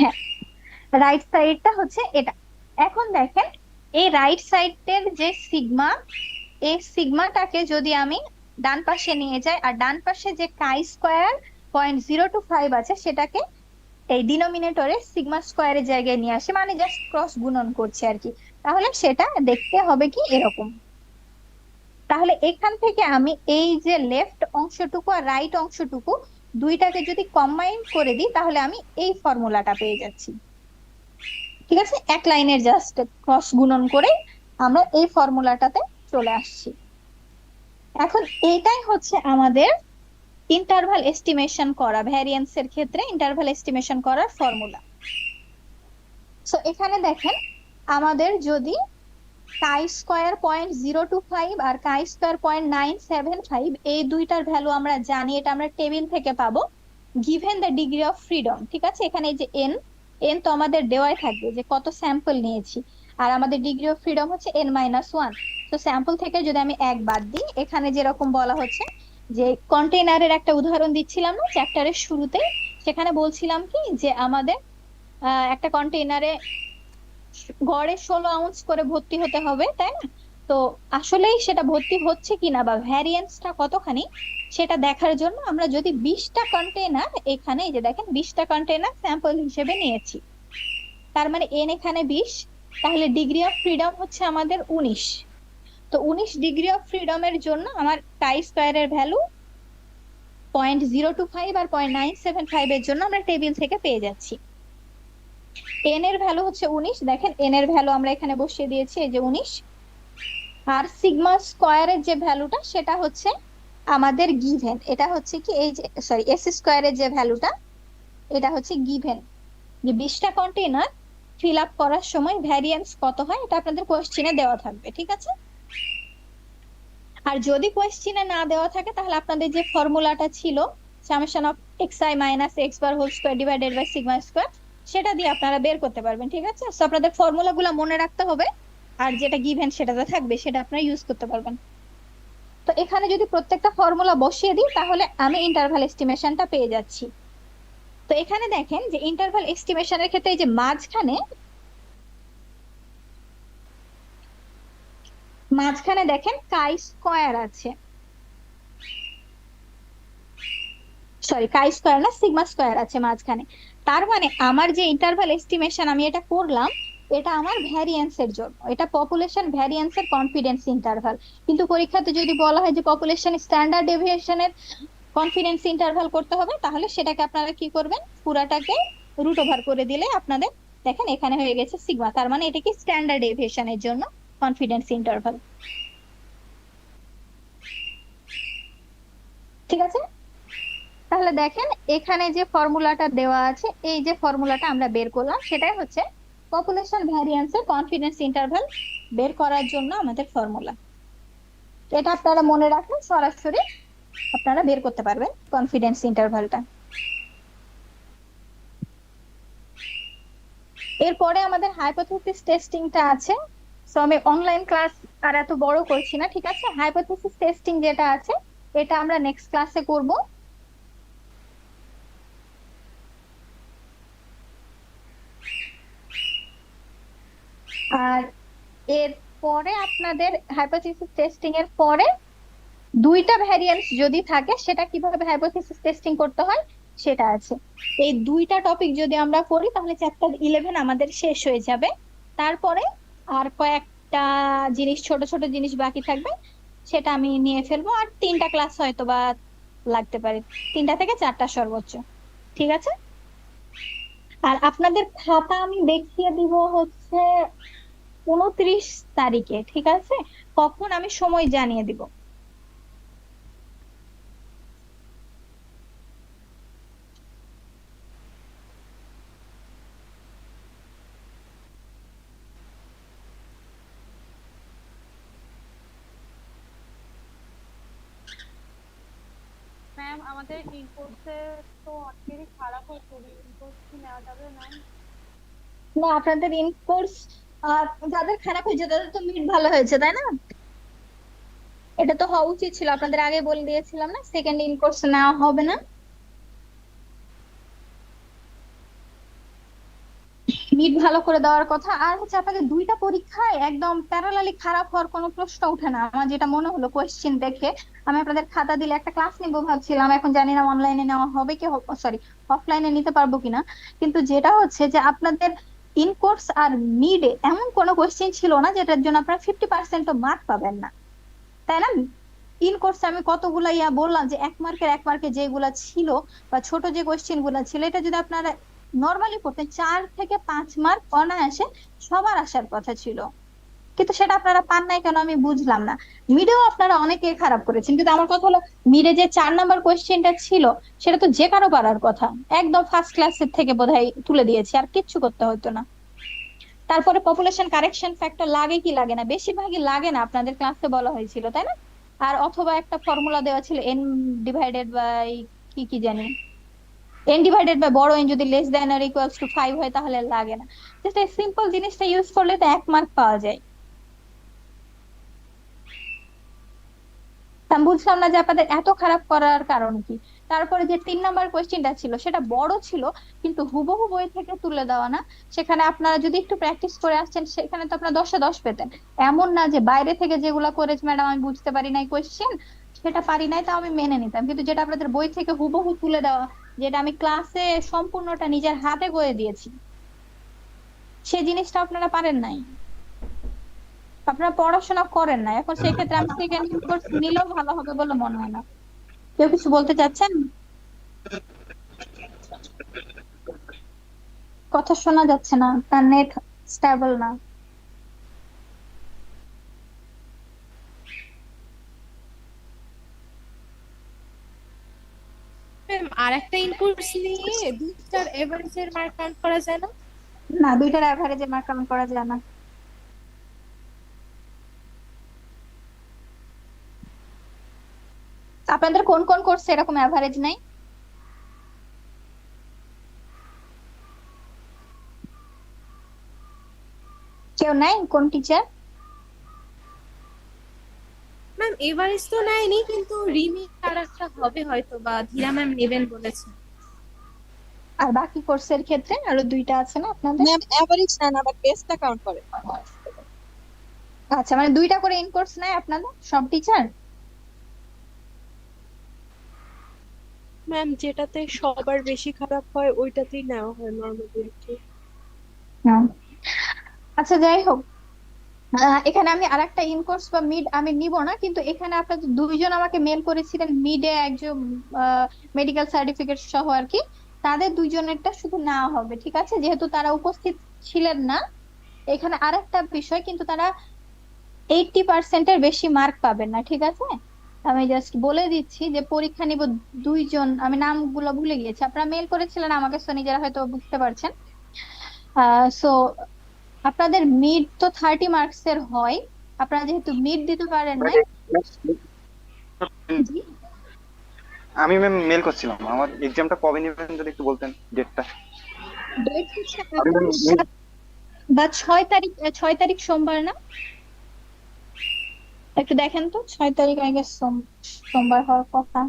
হ্যাঁ, রাইট সাইডটা হচ্ছে এটা। এখন দেখেন, এই রাইট সাইডের যে সিগমা, এই সিগমাটাকে যদি আমি ডান পাশে নিয়ে যাই, আর ডান পাশে যে কাই স্কোয়ার 0.025 আছে সেটাকে এই ডিনোমিনেটরে সিগমা স্কোয়ারের জায়গায় নিয়ে আসে, মানে জাস্ট ক্রস গুণন করছে আর কি, তাহলে সেটা দেখতে হবে কি এরকম। তাহলে এখান থেকে আমি এই যে লেফট অংশটুকু আর রাইট অংশটুকু দুইটাকে যদি কম্বাইন করে দিই, তাহলে আমি এই ফর্মুলাটা পেয়ে যাচ্ছি। ঠিক আছে, এক লাইনের জাস্ট ক্রস গুণন করে আমরা এই ফর্মুলাটাতে চলে আসছি। এখন এইটাই হচ্ছে আমাদের ইন্টারভাল এস্টিমেশন করা, ভ্যারিয়েন্সের ক্ষেত্রে ইন্টারভাল এস্টিমেশন করার ফর্মুলা। সো এখানে দেখেন, আমাদের যদি কাই স্কোয়ার 0.025 আর কাই স্কোয়ার 0.975 এই দুইটার ভ্যালু আমরা জানি, এটা আমরা টেবিল থেকে পাবো, given the degree of freedom. ঠিক আছে, এখানে এই যে এন, এন তো আমাদের দেওয়াই থাকবে যে কত স্যাম্পল নিয়েছি, আর আমাদের ডিগ্রি অফ ফ্রিডম হচ্ছে n-1। তো স্যাম্পল থেকে যদি আমি এক বাদ দিই, এখানে যেরকম বলা হচ্ছে যে কন্টেইনারের একটা উদাহরণ দিচ্ছিলাম না চ্যাপ্টারের শুরুতে, সেখানে বলছিলাম কি যে আমাদের একটা কন্টেইনারে গড়ে 16 আউন্স করে ভর্তি হতে হবে, তাই না? তো আসলেই সেটা ভর্তি হচ্ছে কিনা বা ভ্যারিয়েন্সটা কতখানি সেটা দেখার জন্য আমরা যদি 20টা কন্টেইনার, এখানে এই যে দেখেন 20টা কন্টেইনার স্যাম্পল হিসেবে নিয়েছি, তার মানে এন এখানে 20, তাহলে ডিগ্রি অফ ফ্রিডম হচ্ছে আমাদের 19। তো 19 ডিগ্রি অফ ফ্রিডমের জন্য আমার কাই স্কোয়ারের ভ্যালু 0.025 আর 0.975 এর জন্য আমরা টেবিল থেকে পেয়ে যাচ্ছি। এন এর ভ্যালু হচ্ছে 19, দেখেন এন এর ভ্যালু আমরা এখানে বসিয়ে দিয়েছি, এই যে 19। আর সিগমা স্কোয়ারের যে ভ্যালুটা সেটা হচ্ছে আমাদের গিভেন, এটা হচ্ছে কি এই যে সরি এস স্কোয়ারের যে ভ্যালুটা এটা হচ্ছে গিভেন, যে 20টা কন্টেইনার ফিল আপ করার সময় ভ্যারিয়েন্স কত হয় এটা আপনাদের কোয়েশ্চেনে দেওয়া থাকবে। ঠিক আছে, আর যদি কোয়েশ্চেনে না দেওয়া থাকে তাহলে আপনাদের যে ফর্মুলাটা ছিল summation of xi minus X bar whole square divided by sigma square, সেটা দিয়ে আপনারা বের করতে পারবেন। ঠিক আছে, তো আপনাদের ফর্মুলা গুলা মনে রাখতে হবে, আর যেটা গিভেন সেটাতে থাকবে সেটা আপনারা ইউজ করতে পারবেন। তো এখানে যদি প্রত্যেকটা ফর্মুলা বসিয়ে দিই তাহলে আমি ইন্টারভাল এস্টিমেশনটা পেয়ে যাচ্ছি। তো এখানে দেখেন যে ইন্টারভাল এস্টিমেশনের ক্ষেত্রে এই যে মাঝখানে মাঝখানে দেখেন কাই স্কোয়ার আছে, সরি কাই স্কোয়ার না সিগমা স্কোয়ার আছে মাঝখানে। তার মানে আমার যে ইন্টারভাল এস্টিমেশন আমি এটা করলাম, এটা আমার ভ্যারিয়েন্স এর জন্য, এটা পপুলেশন ভ্যারিয়েন্স এর কনফিডেন্স ইন্টারভাল। কিন্তু পরীক্ষাতে যদি বলা হয় যে পপুলেশন স্ট্যান্ডার্ড ডেভিয়েশনের কনফিডেন্স ইন্টারভাল করতে হবে, তাহলে সেটাকে আপনারা কি করবেন, পুরাটাকে রুট ওভার করে দিলে আপনাদের দেখেন এখানে হয়ে গেছে সিগমা, তার মানে এটা কি স্ট্যান্ডার্ড ডেভিয়েশনের জন্য কনফিডেন্স ইন্টারভাল। ঠিক আছে, তাহলে দেখেন এখানে যে ফর্মুলাটা দেওয়া আছে, এই যে ফর্মুলাটা আমরা বের করলাম সেটাই হচ্ছে পপুলেশন ভ্যারিয়েন্সের কনফিডেন্স ইন্টারভাল বের করার জন্য আমাদের ফর্মুলা। এটা আপনারা মনে রাখলে সরাসরি আপনারা বের করতে পারবেন কনফিডেন্স ইন্টারভালটা। এরপরে আমাদের হাইপোথেসিস টেস্টিংটা আছে। তো আমি অনলাইন ক্লাস আর এত বড় করছি না, ঠিক আছে? হাইপোথেসিস টেস্টিং যেটা আছে এটা আমরা নেক্সট ক্লাসে করব। আর এর পরে আপনাদের হাইপোথেসিস টেস্টিং এর পরে দুইটা ভ্যারিয়েন্স যদি থাকে সেটা কিভাবে হাইপোথেসিস টেস্টিং করতে হয় সেটা আছে। এই দুইটা টপিক যদি আমরা করি তাহলে চ্যাপ্টার 11 আমাদের শেষ হয়ে যাবে। তারপরে আর কয়েকটা জিনিস, ছোট ছোট জিনিস বাকি থাকবে, সেটা আমি নিয়ে ফেলবো। আর 3টা ক্লাস হয়তো বা লাগতে পারে, 3টা থেকে 4টা সর্বোচ্চ। ঠিক আছে, আর আপনাদের খাতা আমি দেখিয়ে দিব হচ্ছে 29 তারিখে। ঠিক আছে, কখন আমি সময় জানিয়ে দিব। ম্যাম আমাদের ইনকোর্সে তো অনেকেরই খারাপ হচ্ছে, ইনকোর্স কি নেওয়া যাবে ম্যাম? না, আপনাদের ইন কোর্স যাদের খারাপ হয়েছে তাদের তো মিড ভালো হয়েছে, তাই না? এটা তো হওয়া উচিত ছিল, আপনাদের আগে বলে দিয়েছিলাম না সেকেন্ড ইন কোর্স নেওয়া হবে না। মিড ভালো করে দেওয়ার কথা। আর হচ্ছে আপনাদের দুইটা পরীক্ষায় একদম প্যারালালি খারাপ হওয়ার কোনো প্রশ্ন ওঠে না আমার যেটা মনে হলো কোয়েশ্চেন দেখে। আমি আপনাদের খাতা দিলে একটা ক্লাস নিবো ভাবছিলাম, এখন জানি না অনলাইনে নেওয়া হবে কি, সরি অফলাইনে নিতে পারবো কিনা। কিন্তু যেটা হচ্ছে যে আপনাদের ইন কোর্স আর মিডে এমন কোনো কোয়েশ্চেন ছিল না যেটার জন্য আপনারা 50% মার্ক পাবেন না, তাই না? ইন কোর্সে আমি কতগুলা বললাম যে 1 মার্কের যেগুলা ছিল বা ছোট যে কোয়েশ্চেন গুলা ছিল, এটা যদি আপনারা নর্মালি পড়তেন 4 থেকে 5 মার্ক অনায়াসে সবার আসার কথা ছিল। কিন্তু সেটা আপনারা পান নাই কেন আমি বুঝলাম না। মিডেও আপনারা অনেকে খারাপ করেছেন, কিন্তু আমার কথা হলো মিডে যে 4 নাম্বার কোয়েশ্চেনটা ছিল সেটা তো যে কারো পারার কথা, একদম ফার্স্ট ক্লাসের থেকে বোধহয় তুলে দিয়েছি, আর কিচ্ছু করতে হতো না। তারপরে পপুলেশন কারেকশন ফ্যাক্টর লাগে কি লাগে না, বেশিরভাগই লাগে না, আপনাদের ক্লাসে বলা হয়েছিল তাই না? আর অথবা একটা ফর্মুলা দেওয়া ছিল এন ডিভাইডেড বাই কি কি জানি, এন ডিভাইডেড বাই বড় এন যদি less than or equals to 5 হয় তাহলে লাগে না। জাস্ট এই সিম্পল জিনিসটা ইউজ করলে তো 1 মার্ক পাওয়া যায়। তা আমি বুঝলাম না যে আপনাদের এত খারাপ করার কারণ কি। তারপরে যে 3 নাম্বার কোয়েশ্চেনটা ছিল সেটা বড় ছিল কিন্তু হুবহু বই থেকে তুলে দেওয়া না। সেখানে আপনারা যদি একটু প্র্যাকটিস করে আসছেন সেখানে তো আপনারা 10-এ 10 পেতেন। এমন না যে বাইরে থেকে যেগুলা করেছে ম্যাডাম আমি বুঝতে পারি নাই কোয়েশ্চেন, সেটা পারি নাই তাও আমি মেনে নিতাম, কিন্তু যেটা আপনাদের বই থেকে হুবহু তুলে দেওয়া, যেটা আমি ক্লাসে সম্পূর্ণটা নিজের হাতে করে দিয়েছি, সেই জিনিসটা আপনারা পারেন নাই, আপনারা পড়াশোনা করেন না। এখন সেক্ষেত্রে আমি সেকেন্ড কোর্স নিলেও ভালো হবে বলে মনে হয় না। কেউ কিছু বলতে চাচ্ছেন? কথা শোনা যাচ্ছে না, তার নেট স্টেবল না। ম্যাম আর একটা ইনপুটস নিয়ে দুইটার এভারেজের মার্ক কাউন্ট করা যায় না? না, দুইটার অ্যাভারেজে মার্ক কাউন্ট করা যায় না। আপনাদের কোন কোন কোর্সে এরকম অ্যাভারেজ নাই? কেউ নাই? কোন টিচার? ম্যাম এভারেজ তো নেয়নি, কিন্তু রিমি আর একটা হবে হয়তো, বা ধীরা ম্যাম নেবেন বলেছে। আর বাকি কোর্সের ক্ষেত্রে আরো দুইটা আছে না আপনাদের? ম্যাম এভারেজ না না বাট বেস্টটা কাউন্ট করে। আচ্ছা, মানে দুইটা করে ইন কোর্স নেয় আপনাদের সব টিচার? ম্যাম যেটাতে সবার বেশি খারাপ হয় ওইটাতেই নেওয়া হয় নর্মালি আর কি। আচ্ছা যাই হোক, এখানে আমি আরেকটা ইন কোর্স বা মিড আমি নিব না, কিন্তু এখানে আপনাদের দুইজন আমাকে মেল করেছিলেন মিডে একজন মেডিকেল সার্টিফিকেট সহ আর কি, তাদের দুইজনেরটা শুধু নেওয়া হবে, ঠিক আছে? যেহেতু তারা উপস্থিত ছিলেন না। এখানে আরেকটা বিষয়, কিন্তু তারা 80%-এর বেশি মার্ক পাবেন না, ঠিক আছে? আমি জাস্ট বলে দিচ্ছি যে পরীক্ষা নিব দুইজন, আমি নামগুলো ভুলে গিয়েছি, আপনারা মেল করেছিলেন আমাকে, সো নিজেরা হয়তো বুঝতে পারছেন। সো আপনাদের মিড তো 30 মার্কসের হয়, আপনারা যেহেতু মিড দিতে পারেন নাই। জি, আমি ম্যাম মেল করছিলাম, আমার এক্সামটা কবে নেবেন যদি একটু বলতেন ডেটটা। ডেট হচ্ছে আমি এখন ma'am 7 বা 6 তারিখ, 6 তারিখ সোমবার না? একটু দেখেন তো, 6 তারিখ আগে সোমবার হওয়ার কথা।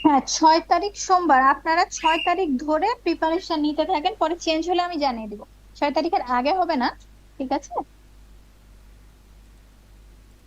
হ্যাঁ, 6 তারিখ সোমবার। আপনারা 6 তারিখ ধরে প্রিপারেশন নিতে থাকেন, পরে চেঞ্জ হলে আমি জানিয়ে দিব। 6 তারিখের আগে হবে না, ঠিক আছে?